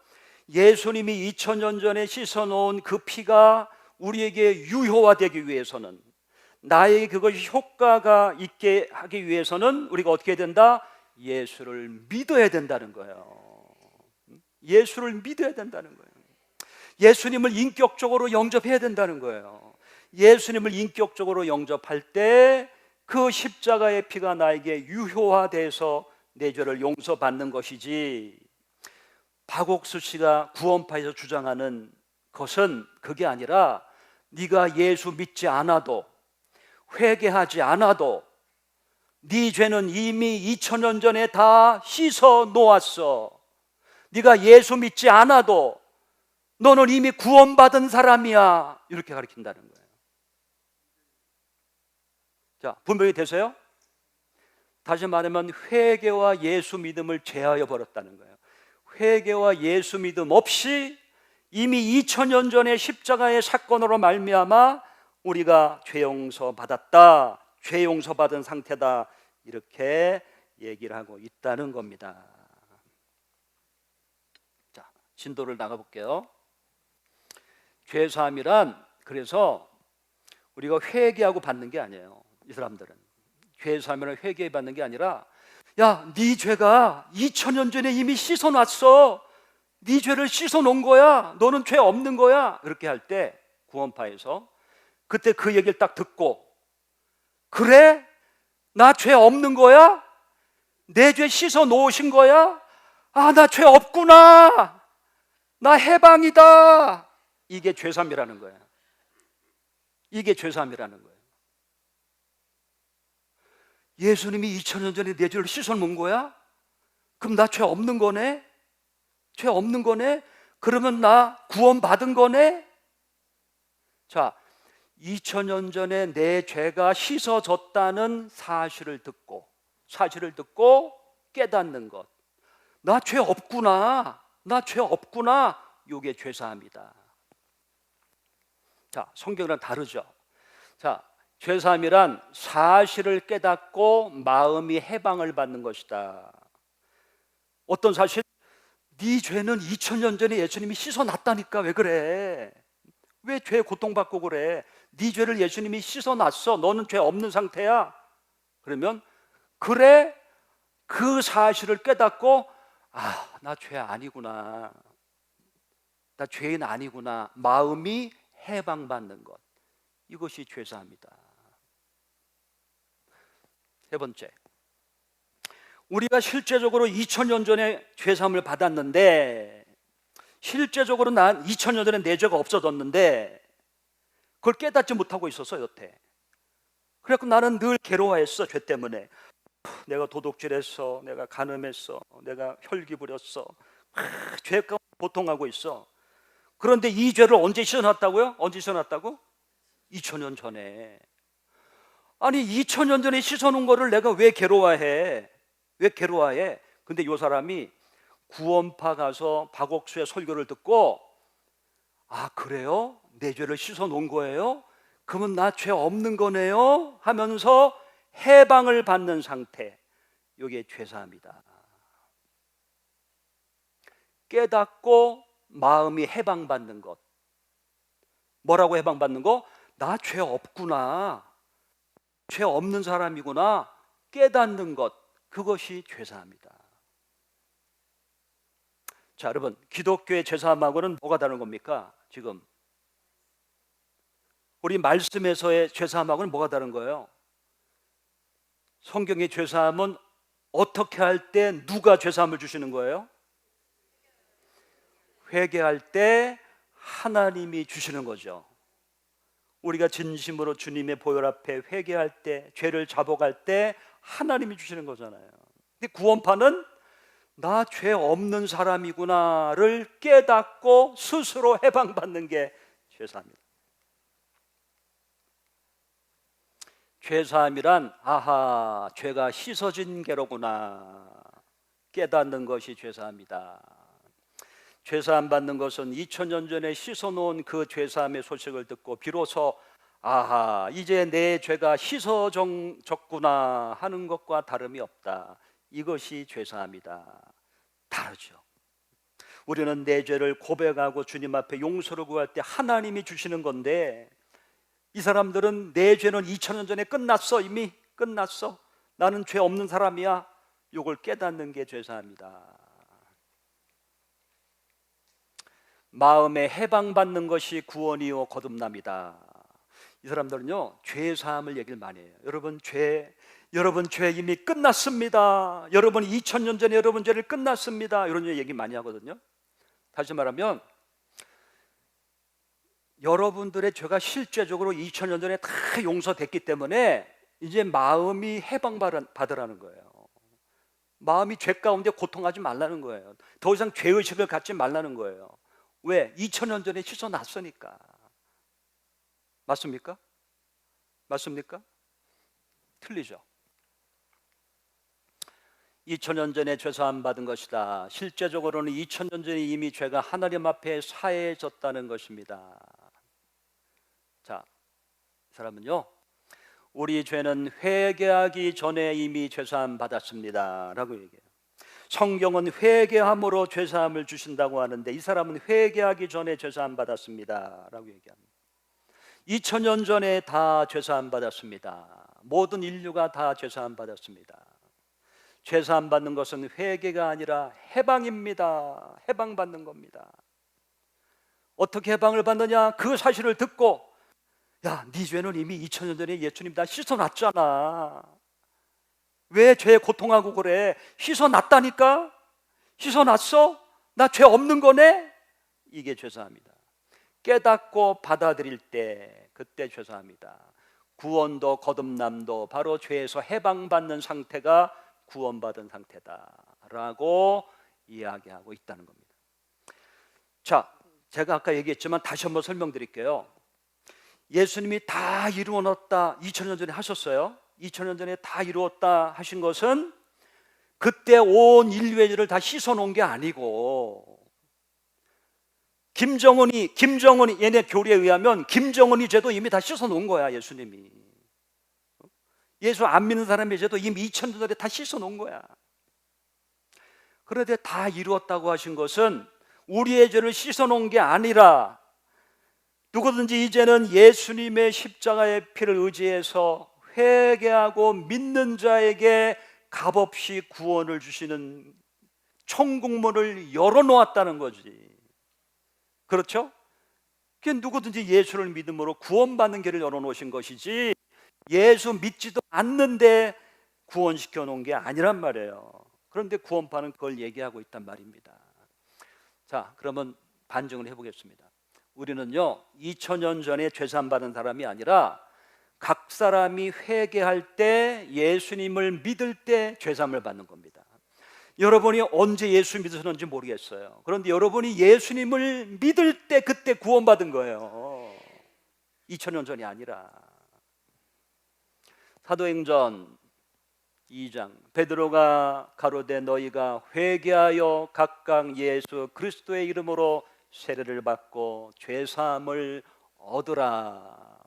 예수님이 2000년 전에 씻어 놓은 그 피가 우리에게 유효화되기 위해서는, 나에게 그것이 효과가 있게 하기 위해서는 우리가 어떻게 해야 된다? 예수를 믿어야 된다는 거예요. 예수를 믿어야 된다는 거예요. 예수님을 인격적으로 영접해야 된다는 거예요. 예수님을 인격적으로 영접할 때 그 십자가의 피가 나에게 유효화돼서 내 죄를 용서받는 것이지, 박옥수 씨가 구원파에서 주장하는 것은 그게 아니라 네가 예수 믿지 않아도, 회개하지 않아도 네 죄는 이미 2000년 전에 다 씻어 놓았어. 네가 예수 믿지 않아도 너는 이미 구원받은 사람이야, 이렇게 가르친다는 거예요. 자, 분명히 되세요? 다시 말하면 회개와 예수 믿음을 제하여 버렸다는 거예요. 회개와 예수 믿음 없이 이미 2000년 전에 십자가의 사건으로 말미암아 우리가 죄 용서 받았다, 죄 용서 받은 상태다, 이렇게 얘기를 하고 있다는 겁니다. 자, 진도를 나가 볼게요. 죄 사함이란, 그래서 우리가 회개하고 받는 게 아니에요. 이 사람들은 죄 사함이란 회개해 받는 게 아니라, 야, 네 죄가 2000년 전에 이미 씻어놨어, 네 죄를 씻어놓은 거야, 너는 죄 없는 거야, 이렇게 할 때 구원파에서 그때 그 얘기를 딱 듣고, 그래? 나 죄 없는 거야? 내 죄 씻어 놓으신 거야? 아, 나 죄 없구나. 나 해방이다. 이게 죄삼이라는 거야. 이게 죄삼이라는 거예요. 예수님이 2000년 전에 내 죄를 씻어 놓은 거야? 그럼 나 죄 없는 거네? 죄 없는 거네? 그러면 나 구원 받은 거네? 자, 2000년 전에 내 죄가 씻어졌다는 사실을 듣고 깨닫는 것. 나 죄 없구나. 나 죄 없구나. 이게 죄사함이다. 자, 성경이랑 다르죠. 자, 죄사함이란 사실을 깨닫고 마음이 해방을 받는 것이다. 어떤 사실? 네 죄는 2000년 전에 예수님이 씻어놨다니까. 왜 그래? 왜 죄 고통받고 그래? 네 죄를 예수님이 씻어놨어. 너는 죄 없는 상태야. 그러면 그래, 그 사실을 깨닫고 아, 나 죄 아니구나. 나 죄인 아니구나. 마음이 해방받는 것. 이것이 죄사함이다. 세 번째, 우리가 실제적으로 2000년 전에 죄사함을 받았는데, 실제적으로 난 2000년 전에 내 죄가 없어졌는데 그걸 깨닫지 못하고 있었어, 여태. 그래서 나는 늘 괴로워했어. 죄 때문에. 내가 도둑질했어, 내가 간음했어, 내가 혈기 부렸어. 죄 가운데 고통하고 있어. 그런데 이 죄를 언제 씻어놨다고요? 언제 씻어놨다고? 2000년 전에. 아니, 2000년 전에 씻어놓은 거를 내가 왜 괴로워해? 왜 괴로워해? 근데 이 사람이 구원파 가서 박옥수의 설교를 듣고 아, 그래요? 내 죄를 씻어놓은 거예요? 그러면 나 죄 없는 거네요? 하면서 해방을 받는 상태. 이게 죄사함이다. 깨닫고 마음이 해방받는 것. 뭐라고 해방받는 거? 나 죄 없구나. 죄 없는 사람이구나. 깨닫는 것. 그것이 죄사함이다. 자, 여러분, 기독교의 죄사함하고는 뭐가 다른 겁니까? 지금 우리 말씀에서의 죄사함하고는 뭐가 다른 거예요? 성경의 죄사함은 어떻게 할 때 누가 죄사함을 주시는 거예요? 회개할 때 하나님이 주시는 거죠. 우리가 진심으로 주님의 보혈 앞에 회개할 때, 죄를 자복할 때 하나님이 주시는 거잖아요. 근데 구원파는 나 죄 없는 사람이구나를 깨닫고 스스로 해방받는 게 죄사함입니다. 죄사함이란 아하, 죄가 씻어진 게로구나 깨닫는 것이 죄사함이다. 죄사함 받는 것은 2000년 전에 씻어놓은 그 죄사함의 소식을 듣고 비로소 아하, 이제 내 죄가 씻어졌구나 하는 것과 다름이 없다. 이것이 죄사함이다. 다르죠. 우리는 내 죄를 고백하고 주님 앞에 용서를 구할 때 하나님이 주시는 건데, 이 사람들은 내 죄는 2000년 전에 끝났어. 이미 끝났어. 나는 죄 없는 사람이야. 이걸 깨닫는 게 죄사함이다. 마음에 해방받는 것이 구원이요 거듭남이다. 이 사람들은요, 죄사함을 얘기를 많이 해요. 여러분 죄 이미 끝났습니다. 여러분 2000년 전에 여러분 죄를 끝났습니다. 이런 얘기 많이 하거든요. 다시 말하면 여러분들의 죄가 실제적으로 2000년 전에 다 용서됐기 때문에 이제 마음이 해방받으라는 거예요. 마음이 죄 가운데 고통하지 말라는 거예요. 더 이상 죄의식을 갖지 말라는 거예요. 왜? 2000년 전에 씻어놨으니까. 맞습니까? 맞습니까? 틀리죠. 2000년 전에 죄사함 받은 것이다. 실제적으로는 2000년 전에 이미 죄가 하나님 앞에 사해졌다는 것입니다. 자, 이 사람은요, 우리 죄는 회개하기 전에 이미 죄사함 받았습니다 라고 얘기해요. 성경은 회개함으로 죄사함을 주신다고 하는데, 이 사람은 회개하기 전에 죄사함 받았습니다 라고 얘기합니다. 2000년 전에 다 죄사함 받았습니다. 모든 인류가 다 죄사함 받았습니다. 죄사함 받는 것은 회개가 아니라 해방입니다. 해방받는 겁니다. 어떻게 해방을 받느냐? 그 사실을 듣고, 야, 네 죄는 이미 2000년 전에 예수님 다 씻어놨잖아. 왜 죄에 고통하고 그래? 씻어놨다니까? 씻어놨어? 나 죄 없는 거네? 이게 죄사함이다. 깨닫고 받아들일 때 그때 죄사합니다. 구원도 거듭남도 바로 죄에서 해방받는 상태가 구원받은 상태다라고 이야기하고 있다는 겁니다. 자, 제가 아까 얘기했지만 다시 한번 설명드릴게요. 예수님이 다 이루어놨다 2000년 전에 하셨어요. 2000년 전에 다 이루었다 하신 것은 그때 온 인류의 죄를 다 씻어놓은 게 아니고, 김정은이 얘네 교리에 의하면 김정은이 죄도 이미 다 씻어놓은 거야. 예수님이 예수 안 믿는 사람의 죄도 이미 2000년 전에 다 씻어놓은 거야. 그런데 다 이루었다고 하신 것은 우리의 죄를 씻어놓은 게 아니라 누구든지 이제는 예수님의 십자가의 피를 의지해서 회개하고 믿는 자에게 값없이 구원을 주시는 천국문을 열어놓았다는 거지. 그렇죠? 그게 누구든지 예수를 믿음으로 구원받는 길을 열어놓으신 것이지, 예수 믿지도 않는데 구원시켜 놓은 게 아니란 말이에요. 그런데 구원파는 그걸 얘기하고 있단 말입니다. 자, 그러면 반증을 해보겠습니다. 우리는요 2000년 전에 죄사함 받은 사람이 아니라 각 사람이 회개할 때, 예수님을 믿을 때 죄사함을 받는 겁니다. 여러분이 언제 예수 믿으셨는지 모르겠어요. 그런데 여러분이 예수님을 믿을 때 그때 구원받은 거예요. 2000년 전이 아니라. 사도행전 2장, 베드로가 가로되 너희가 회개하여 각각 예수 그리스도의 이름으로 세례를 받고 죄사함을 얻으라.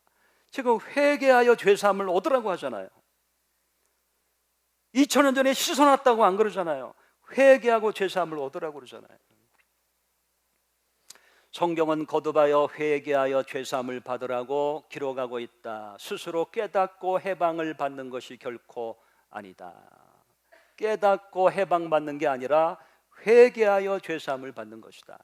지금 회개하여 죄사함을 얻으라고 하잖아요. 2000년 전에 씻어놨다고 안 그러잖아요. 회개하고 죄사함을 얻으라고 그러잖아요. 성경은 거듭하여 회개하여 죄사함을 받으라고 기록하고 있다. 스스로 깨닫고 해방을 받는 것이 결코 아니다. 깨닫고 해방받는 게 아니라 회개하여 죄사함을 받는 것이다.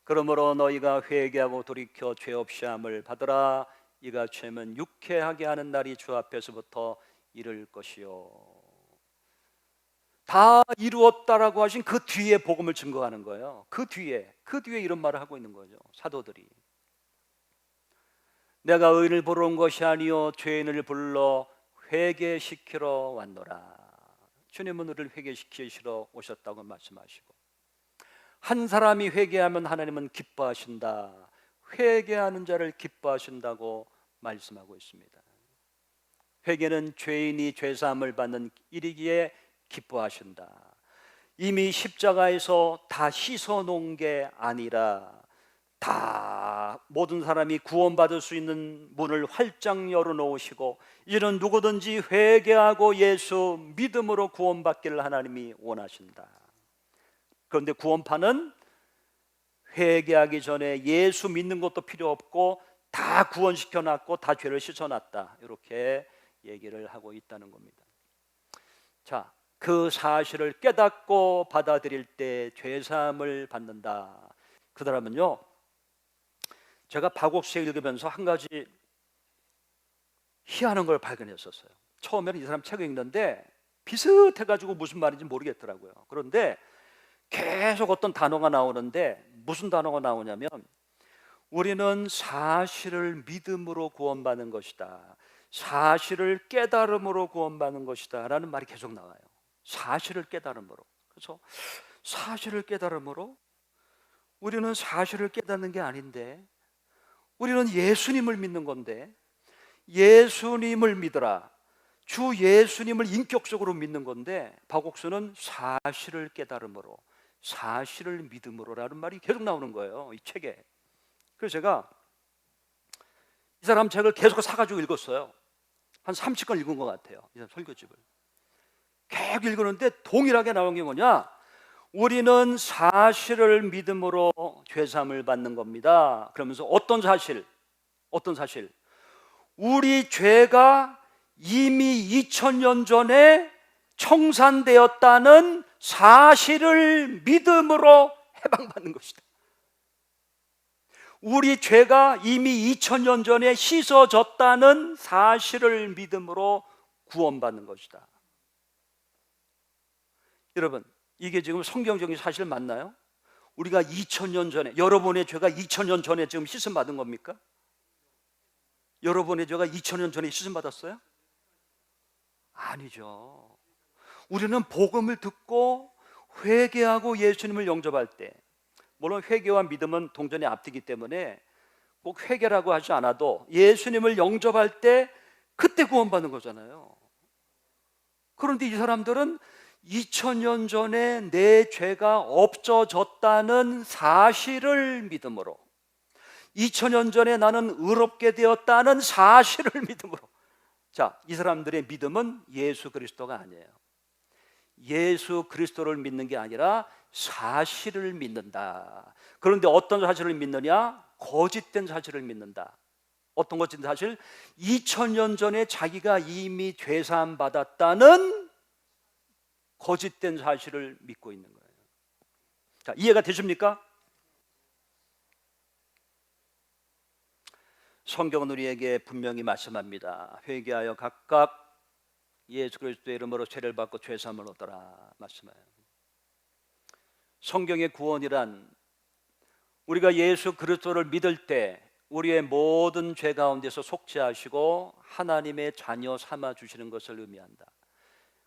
그러므로 너희가 회개하고 돌이켜 죄 없이 함을 받으라. 이가 죄면 유쾌하게 하는 날이 주 앞에서부터 이를 것이요. 다 이루었다라고 하신 그 뒤에 복음을 증거하는 거예요. 그 뒤에 이런 말을 하고 있는 거죠. 사도들이 내가 의인을 보러 온 것이 아니요 죄인을 불러 회개시키러 왔노라. 주님은 우리를 회개시키시러 오셨다고 말씀하시고, 한 사람이 회개하면 하나님은 기뻐하신다. 회개하는 자를 기뻐하신다고 말씀하고 있습니다. 회개는 죄인이 죄사함을 받는 일이기에 기뻐하신다. 이미 십자가에서 다 씻어놓은 게 아니라 다 모든 사람이 구원받을 수 있는 문을 활짝 열어놓으시고, 이는 누구든지 회개하고 예수 믿음으로 구원받기를 하나님이 원하신다. 그런데 구원파는 회개하기 전에 예수 믿는 것도 필요 없고 다 구원시켜놨고 다 죄를 씻어놨다, 이렇게 얘기를 하고 있다는 겁니다. 자, 그 사실을 깨닫고 받아들일 때 죄사함을 받는다. 그 사람은요, 제가 박옥수에 읽으면서 한 가지 희한한 걸 발견했었어요. 처음에는 이 사람 책을 읽는데 비슷해가지고 무슨 말인지 모르겠더라고요. 그런데 계속 어떤 단어가 나오는데, 무슨 단어가 나오냐면 우리는 사실을 믿음으로 구원받는 것이다, 사실을 깨달음으로 구원받는 것이다 라는 말이 계속 나와요. 사실을 깨달음으로. 그래서 사실을 깨달음으로, 우리는 사실을 깨닫는 게 아닌데, 우리는 예수님을 믿는 건데, 예수님을 믿으라, 주 예수님을 인격적으로 믿는 건데, 박옥수는 사실을 깨달음으로, 사실을 믿음으로라는 말이 계속 나오는 거예요, 이 책에. 그래서 제가 이 사람 책을 계속 사가지고 읽었어요. 한 30권 읽은 것 같아요, 이 사람 설교집을. 계속 읽었는데 동일하게 나온 게 뭐냐, 우리는 사실을 믿음으로 죄사함을 받는 겁니다. 그러면서 어떤 사실? 우리 죄가 이미 2000년 전에 청산되었다는 사실을 믿음으로 해방받는 것이다. 우리 죄가 이미 2000년 전에 씻어졌다는 사실을 믿음으로 구원받는 것이다. 여러분, 이게 지금 성경적인 사실 맞나요? 우리가 2000년 전에, 여러분의 죄가 2000년 전에 지금 씻음 받은 겁니까? 여러분의 죄가 2000년 전에 씻음 받았어요? 아니죠. 우리는 복음을 듣고 회개하고 예수님을 영접할 때, 물론 회개와 믿음은 동전의 앞뒤이기 때문에 꼭 회개라고 하지 않아도 예수님을 영접할 때 그때 구원받는 거잖아요. 그런데 이 사람들은 2000년 전에 내 죄가 없어졌다는 사실을 믿음으로, 2000년 전에 나는 의롭게 되었다는 사실을 믿음으로. 자, 이 사람들의 믿음은 예수 그리스도가 아니에요. 예수 그리스도를 믿는 게 아니라 사실을 믿는다. 그런데 어떤 사실을 믿느냐? 거짓된 사실을 믿는다. 어떤 거짓된 사실? 2000년 전에 자기가 이미 죄사함 받았다는 거짓된 사실을 믿고 있는 거예요. 자, 이해가 되십니까? 성경은 우리에게 분명히 말씀합니다. 회개하여 각각 예수 그리스도의 이름으로 죄를 받고 죄사함을 얻어라 말씀해요. 성경의 구원이란 우리가 예수 그리스도를 믿을 때 우리의 모든 죄 가운데서 속죄하시고 하나님의 자녀 삼아 주시는 것을 의미한다.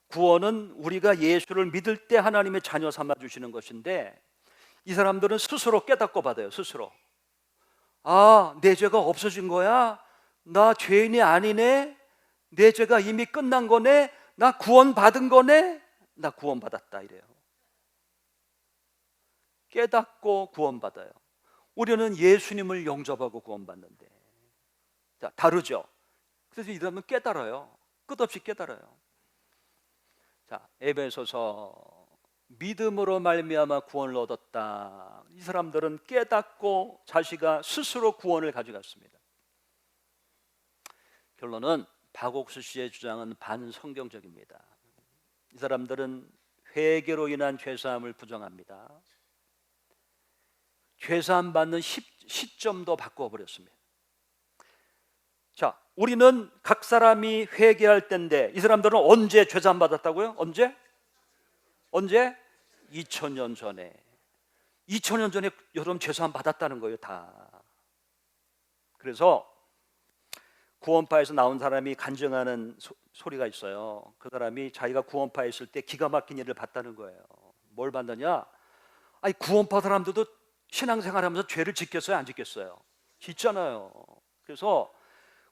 구원은 우리가 예수를 믿을 때 하나님의 자녀 삼아 주시는 것인데, 이 사람들은 스스로 깨닫고 받아요. 스스로. 아, 내 죄가 없어진 거야? 나 죄인이 아니네? 내 죄가 이미 끝난 거네? 나 구원받은 거네? 나 구원받았다 이래요. 깨닫고 구원받아요. 우리는 예수님을 영접하고 구원받는데, 자, 다르죠. 그래서 이 사람은 깨달아요. 끝없이 깨달아요. 자, 에베소서 믿음으로 말미암아 구원을 얻었다. 이 사람들은 깨닫고 자기가 스스로 구원을 가져갔습니다. 결론은 박옥수 씨의 주장은 반성경적입니다. 이 사람들은 회개로 인한 죄사함을 부정합니다. 죄사함 받는 시점도 바꿔버렸습니다. 자, 우리는 각 사람이 회개할 때인데 이 사람들은 언제 죄사함 받았다고요? 언제? 2000년 전에. 2000년 전에 여러분 죄사함 받았다는 거예요, 다. 그래서 구원파에서 나온 사람이 간증하는 소리가 있어요. 그 사람이 자기가 구원파에 있을 때 기가 막힌 일을 봤다는 거예요. 뭘 봤느냐? 아니, 구원파 사람들도 신앙생활하면서 죄를 짓겠어요, 안 짓겠어요? 짓잖아요. 그래서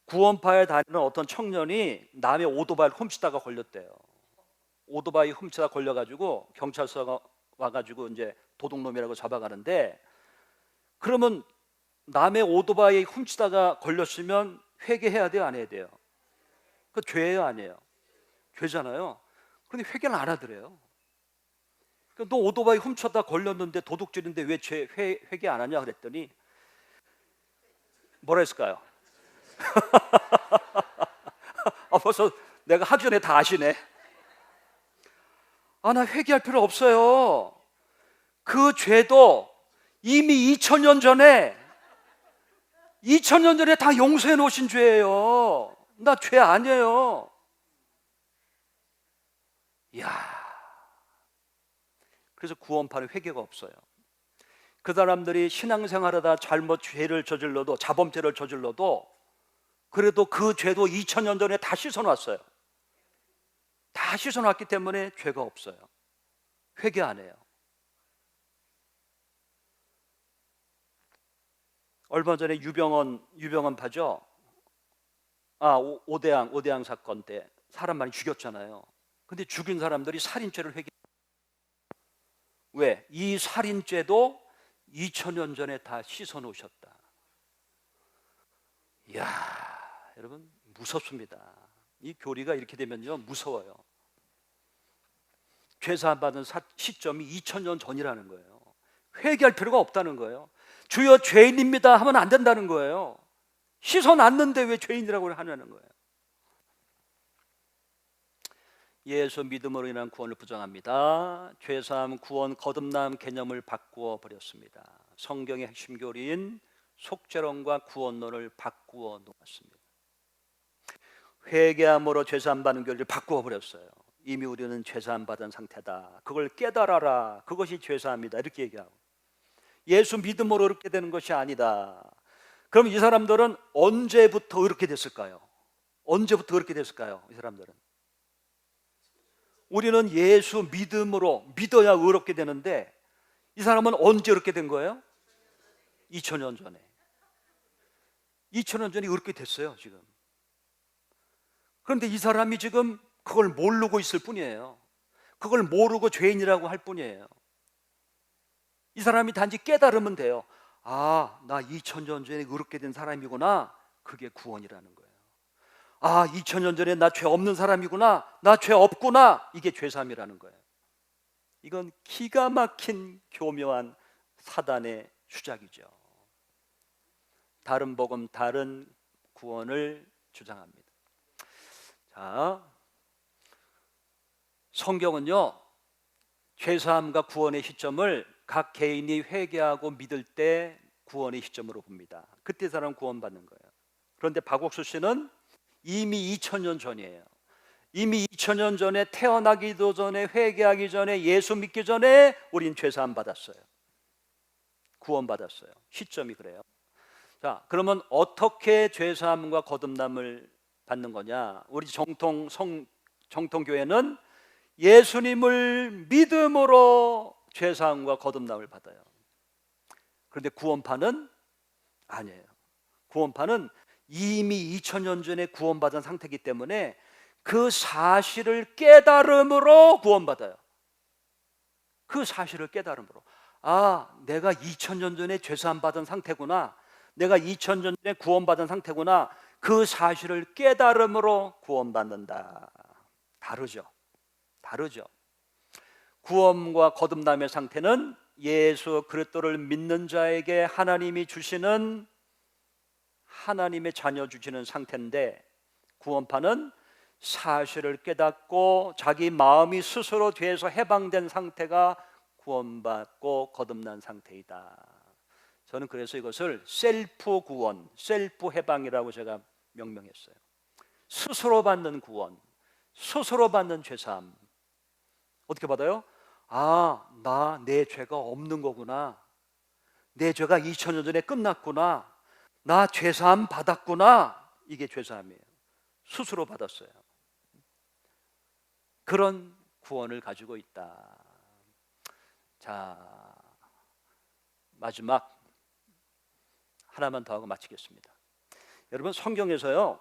구원파에 다니는 어떤 청년이 남의 오토바이를 훔치다가 걸렸대요. 오토바이 훔치다 걸려가지고 경찰서가 와가지고 이제 도둑놈이라고 잡아가는데, 그러면 남의 오토바이 훔치다가 걸렸으면 회개해야 돼요, 안 해야 돼요? 그 죄예요, 아니에요? 죄잖아요. 그런데 회개는 안 하더래요. 너 오토바이 훔쳤다 걸렸는데 도둑질인데 왜 회개 안 하냐 그랬더니 뭐라 했을까요? 벌써 내가 하기 전에 다 아시네. 나 회개할 필요 없어요. 그 죄도 이미 2000년 전에 다 용서해 놓으신 죄예요. 나 죄 아니에요. 이야. 그래서 구원파는 회개가 없어요. 그 사람들이 신앙생활하다 잘못 죄를 저질러도, 자범죄를 저질러도 그래도 그 죄도 2000년 전에 다 씻어놨어요. 다 씻어놨기 때문에 죄가 없어요. 회개 안 해요. 얼마 전에 유병헌 파죠. 오대양 사건 때 사람 많이 죽였잖아요. 근데 죽인 사람들이 살인죄를 왜? 이 살인죄도 2000년 전에 다 씻어 놓으셨다. 이야, 여러분 무섭습니다. 이 교리가 이렇게 되면요 무서워요. 죄사함 받은 시점이 2000년 전이라는 거예요. 회개할 필요가 없다는 거예요. 주여 죄인입니다 하면 안 된다는 거예요. 씻어놨는데 왜 죄인이라고 하냐는 거예요. 예수 믿음으로 인한 구원을 부정합니다. 죄사함, 구원, 거듭남 개념을 바꾸어 버렸습니다. 성경의 핵심 교리인 속죄론과 구원론을 바꾸어 놓았습니다. 회개함으로 죄사함 받는 교리를 바꾸어 버렸어요. 이미 우리는 죄사함 받은 상태다. 그걸 깨달아라. 그것이 죄사함이다. 이렇게 얘기하고, 예수 믿음으로 이렇게 되는 것이 아니다. 그럼 이 사람들은 언제부터 이렇게 됐을까요? 언제부터 그렇게 됐을까요? 이 사람들은, 우리는 예수 믿음으로 믿어야 의롭게 되는데 이 사람은 언제 그렇게 된 거예요? 2000년 전에. 2000년 전에 그렇게 됐어요 지금. 그런데 이 사람이 지금 그걸 모르고 있을 뿐이에요. 그걸 모르고 죄인이라고 할 뿐이에요. 이 사람이 단지 깨달으면 돼요. 아, 나 2000년 전에 그렇게 된 사람이구나. 그게 구원이라는 거예요. 아, 2000년 전에 나 죄 없는 사람이구나. 나 죄 없구나. 이게 죄사함이라는 거예요. 이건 기가 막힌 교묘한 사단의 주작이죠. 다른 복음, 다른 구원을 주장합니다. 자, 성경은요, 죄사함과 구원의 시점을 각 개인이 회개하고 믿을 때 구원의 시점으로 봅니다. 그때 사람 구원받는 거예요. 그런데 박옥수 씨는 이미 2000년 전이에요. 이미 2000년 전에, 태어나기도 전에, 회개하기 전에, 예수 믿기 전에 우린 죄사함 받았어요. 구원받았어요. 시점이 그래요. 자, 그러면 어떻게 죄사함과 거듭남을 받는 거냐? 우리 정통교회는 예수님을 믿음으로 죄사함과 거듭남을 받아요. 그런데 구원파는 아니에요. 구원파는 이미 2000년 전에 구원받은 상태이기 때문에 그 사실을 깨달음으로 구원받아요. 그 사실을 깨달음으로, 아, 내가 2000년 전에 죄사함 받은 상태구나, 내가 2000년 전에 구원받은 상태구나, 그 사실을 깨달음으로 구원받는다. 다르죠. 구원과 거듭남의 상태는 예수 그리스도를 믿는 자에게 하나님이 주시는, 하나님의 자녀 주시는 상태인데, 구원파는 사실을 깨닫고 자기 마음이 스스로 죄에서 해방된 상태가 구원받고 거듭난 상태이다. 저는 그래서 이것을 셀프 구원, 셀프 해방이라고 제가 명명했어요. 스스로 받는 구원, 스스로 받는 죄사함. 어떻게 받아요? 아, 내 죄가 없는 거구나. 내 죄가 2000년 전에 끝났구나. 나 죄사함 받았구나. 이게 죄사함이에요. 스스로 받았어요. 그런 구원을 가지고 있다. 자, 마지막 하나만 더 하고 마치겠습니다. 여러분, 성경에서요,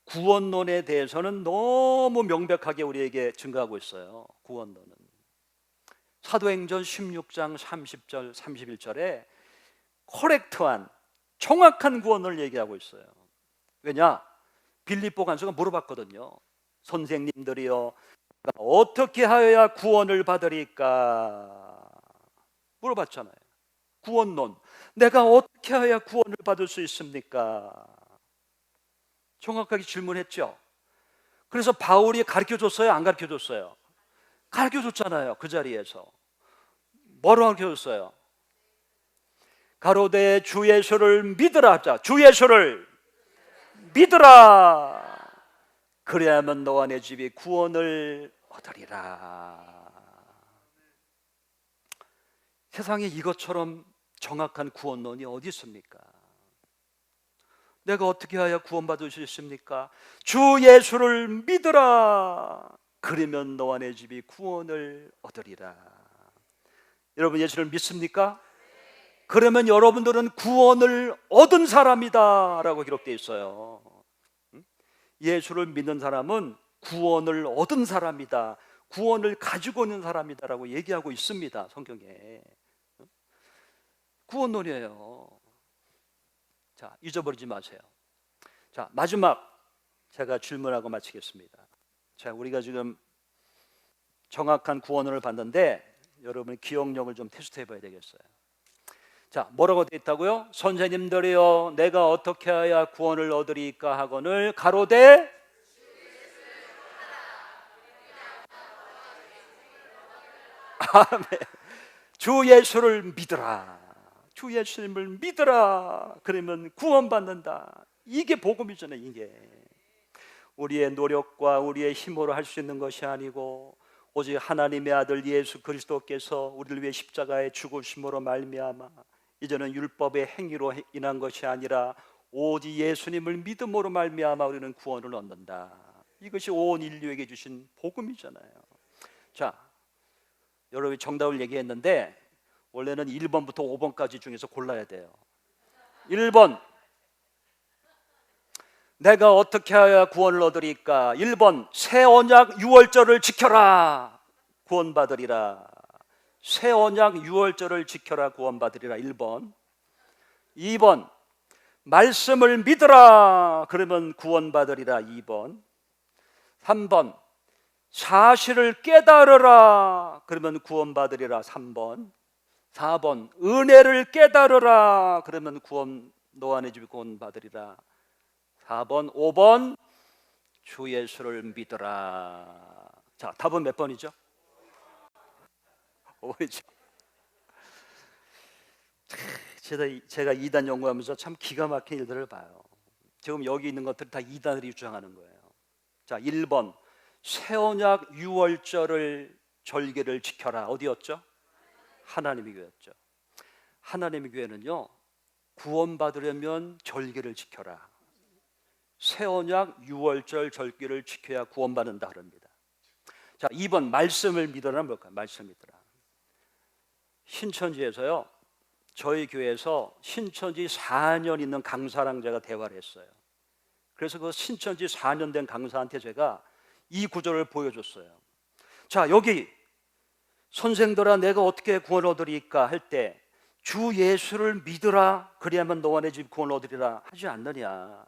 구원론에 대해서는 너무 명백하게 우리에게 증거하고 있어요. 구원론은 사도행전 16장 30절 31절에 코렉트한, 정확한 구원을 얘기하고 있어요. 왜냐? 빌립보 간수가 물어봤거든요. 선생님들이여, 어떻게 하여야 구원을 받으리까? 물어봤잖아요. 구원론, 내가 어떻게 하여야 구원을 받을 수 있습니까? 정확하게 질문했죠. 그래서 바울이 가르쳐줬어요? 안 가르쳐줬어요? 가르쳐줬잖아요. 그 자리에서 뭐라고 가르쳐줬어요? 가로되 주 예수를 믿으라. 주 예수를 믿으라. 그래야만 너와 내 집이 구원을 얻으리라. 세상에 이것처럼 정확한 구원론이 어디 있습니까? 내가 어떻게 해야 구원받을 수 있습니까? 주 예수를 믿으라. 그러면 너와 내 집이 구원을 얻으리라. 여러분, 예수를 믿습니까? 그러면 여러분들은 구원을 얻은 사람이다 라고 기록되어 있어요. 예수를 믿는 사람은 구원을 얻은 사람이다, 구원을 가지고 있는 사람이다 라고 얘기하고 있습니다. 성경에. 구원론이에요. 자, 잊어버리지 마세요. 자, 마지막 제가 질문하고 마치겠습니다. 자, 우리가 지금 정확한 구원을 받는데 여러분의 기억력을 좀 테스트해 봐야 되겠어요. 자, 뭐라고 되어 있다고요? 선생님들이여, 내가 어떻게 해야 구원을 얻으리까 하거늘 가로되 아멘. 주 예수를 믿으라. 주 예수님을 믿으라. 그러면 구원받는다. 이게 복음이잖아요. 이게 우리의 노력과 우리의 힘으로 할 수 있는 것이 아니고 오직 하나님의 아들 예수 그리스도께서 우리를 위해 십자가에 죽으심으로 말미암아 이제는 율법의 행위로 인한 것이 아니라 오직 예수님을 믿음으로 말미암아 우리는 구원을 얻는다. 이것이 온 인류에게 주신 복음이잖아요. 자, 여러분이 정답을 얘기했는데 원래는 1번부터 5번까지 중에서 골라야 돼요. 1번, 내가 어떻게 해야 구원을 얻으리까? 1번, 새 언약 유월절을 지켜라 구원받으리라. 새 언약 유월절을 지켜라 구원받으리라. 1번. 2번, 말씀을 믿으라 그러면 구원받으리라. 2번. 3번, 사실을 깨달으라 그러면 구원받으리라. 3번. 4번, 은혜를 깨달으라 그러면 너와 내 집이 구원받으리라. 4번, 5번, 주 예수를 믿으라. 자, 답은 몇 번이죠? 5번이죠. 제가 이단 연구하면서 참 기가 막힌 일들을 봐요. 지금 여기 있는 것들이 다 이단들이 주장하는 거예요. 자, 1번, 새 언약 유월절을 절기를 지켜라. 어디였죠? 하나님의 교회였죠. 하나님의 교회는요, 구원받으려면 절기를 지켜라. 새 언약 유월절 절기를 지켜야 구원받는다 그럽니다. 자, 2번, 말씀을 믿으라는 뭘까요? 말씀 믿으라. 신천지에서요, 저희 교회에서 신천지 4년 있는 강사랑 제가 대화를 했어요. 그래서 그 신천지 4년 된 강사한테 제가 이 구절을 보여줬어요. 자, 여기 선생들아 내가 어떻게 구원을 얻으리까 할 때 주 예수를 믿으라 그리하면 너와 내 집 구원을 얻으리라 하지 않느냐.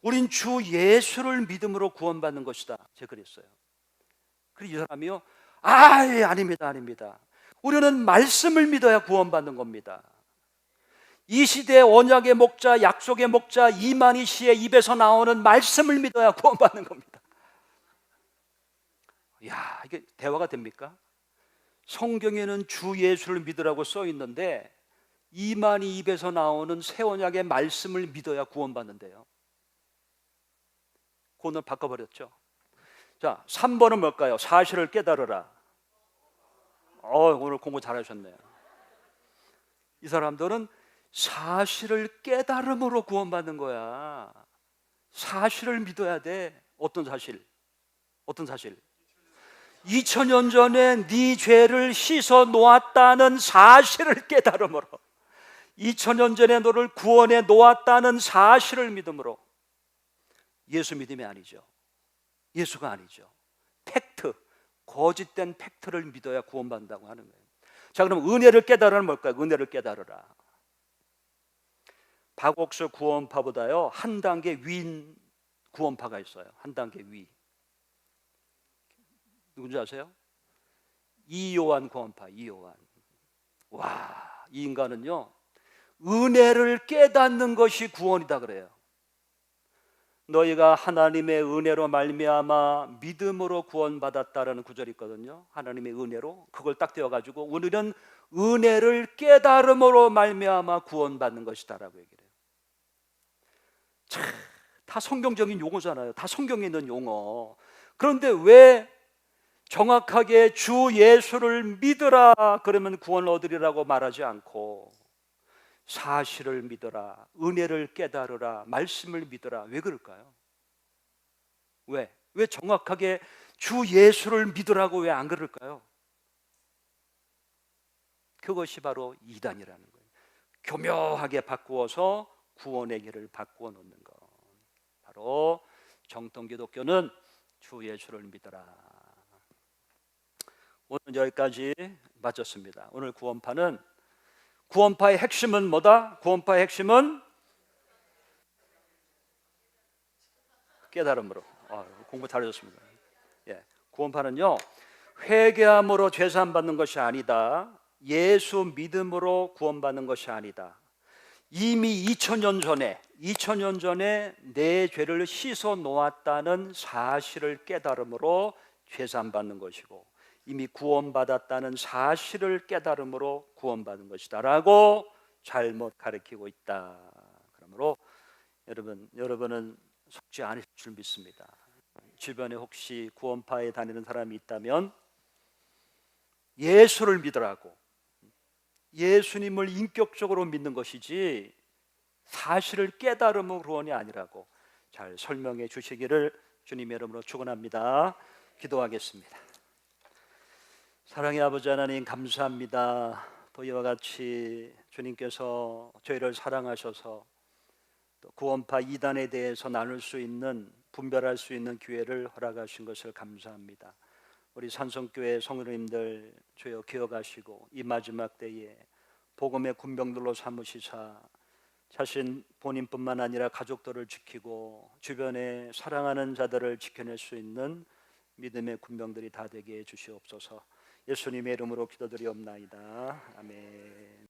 우린 주 예수를 믿음으로 구원받는 것이다. 제가 그랬어요. 그리고 이 사람이요, 아닙니다, 아닙니다. 우리는 말씀을 믿어야 구원받는 겁니다. 이 시대의 언약의 목자, 약속의 목자 이만희 씨의 입에서 나오는 말씀을 믿어야 구원받는 겁니다. 야, 이게 대화가 됩니까? 성경에는 주 예수를 믿으라고 써 있는데 이만희 입에서 나오는 새 언약의 말씀을 믿어야 구원받는데요. 오늘 바꿔버렸죠. 자, 3번은 뭘까요? 사실을 깨달으라. 오늘 공부 잘하셨네요. 이 사람들은 사실을 깨달음으로 구원받는 거야. 사실을 믿어야 돼. 어떤 사실? 어떤 사실? 2000년 전에 네 죄를 씻어 놓았다는 사실을 깨달음으로, 2000년 전에 너를 구원해 놓았다는 사실을 믿음으로. 예수 믿음이 아니죠. 예수가 아니죠. 팩트, 거짓된 팩트를 믿어야 구원받는다고 하는 거예요. 자, 그럼 은혜를 깨달으는 뭘까요? 은혜를 깨달으라. 박옥수 구원파보다요 한 단계 위인 구원파가 있어요. 한 단계 위. 누군지 아세요? 이요한 구원파. 이요한. 와, 이 인간은요 은혜를 깨닫는 것이 구원이다 그래요. 너희가 하나님의 은혜로 말미암아 믿음으로 구원받았다라는 구절이 있거든요. 하나님의 은혜로. 그걸 딱 떼어가지고 우리는 은혜를 깨달음으로 말미암아 구원받는 것이다라고 얘기를 해요. 참, 다 성경적인 용어잖아요. 다 성경에 있는 용어. 그런데 왜 정확하게 주 예수를 믿으라 그러면 구원을 얻으리라고 말하지 않고 사실을 믿어라, 은혜를 깨달으라, 말씀을 믿어라. 왜 그럴까요? 왜 정확하게 주 예수를 믿으라고 왜 안 그럴까요? 그것이 바로 이단이라는 거예요. 교묘하게 바꾸어서 구원의 길을 바꾸어 놓는 것. 바로 정통 기독교는 주 예수를 믿어라. 오늘 여기까지 마쳤습니다. 오늘 구원파의 핵심은 뭐다? 구원파의 핵심은 깨달음으로. 공부 잘하셨습니다. 구원파는요 회개함으로 죄사함 받는 것이 아니다. 예수 믿음으로 구원받는 것이 아니다. 이미 2000년 전에 내 죄를 씻어 놓았다는 사실을 깨달음으로 죄사함 받는 것이고, 이미 구원받았다는 사실을 깨달음으로 구원받는 것이다 라고 잘못 가르치고 있다. 그러므로 여러분은 속지 않으실 줄 믿습니다. 주변에 혹시 구원파에 다니는 사람이 있다면 예수를 믿으라고, 예수님을 인격적으로 믿는 것이지 사실을 깨달음은 구원이 아니라고 잘 설명해 주시기를 주님의 이름으로 축원합니다. 기도하겠습니다. 사랑의 아버지 하나님, 감사합니다. 또 이와 같이 주님께서 저희를 사랑하셔서 또 구원파 이단에 대해서 나눌 수 있는, 분별할 수 있는 기회를 허락하신 것을 감사합니다. 우리 산성교회 성도님들 주여 기억하시고 이 마지막 때에 복음의 군병들로 삼으시사 자신 본인뿐만 아니라 가족들을 지키고 주변에 사랑하는 자들을 지켜낼 수 있는 믿음의 군병들이 다 되게 해 주시옵소서. 예수님의 이름으로 기도드리옵나이다. 아멘.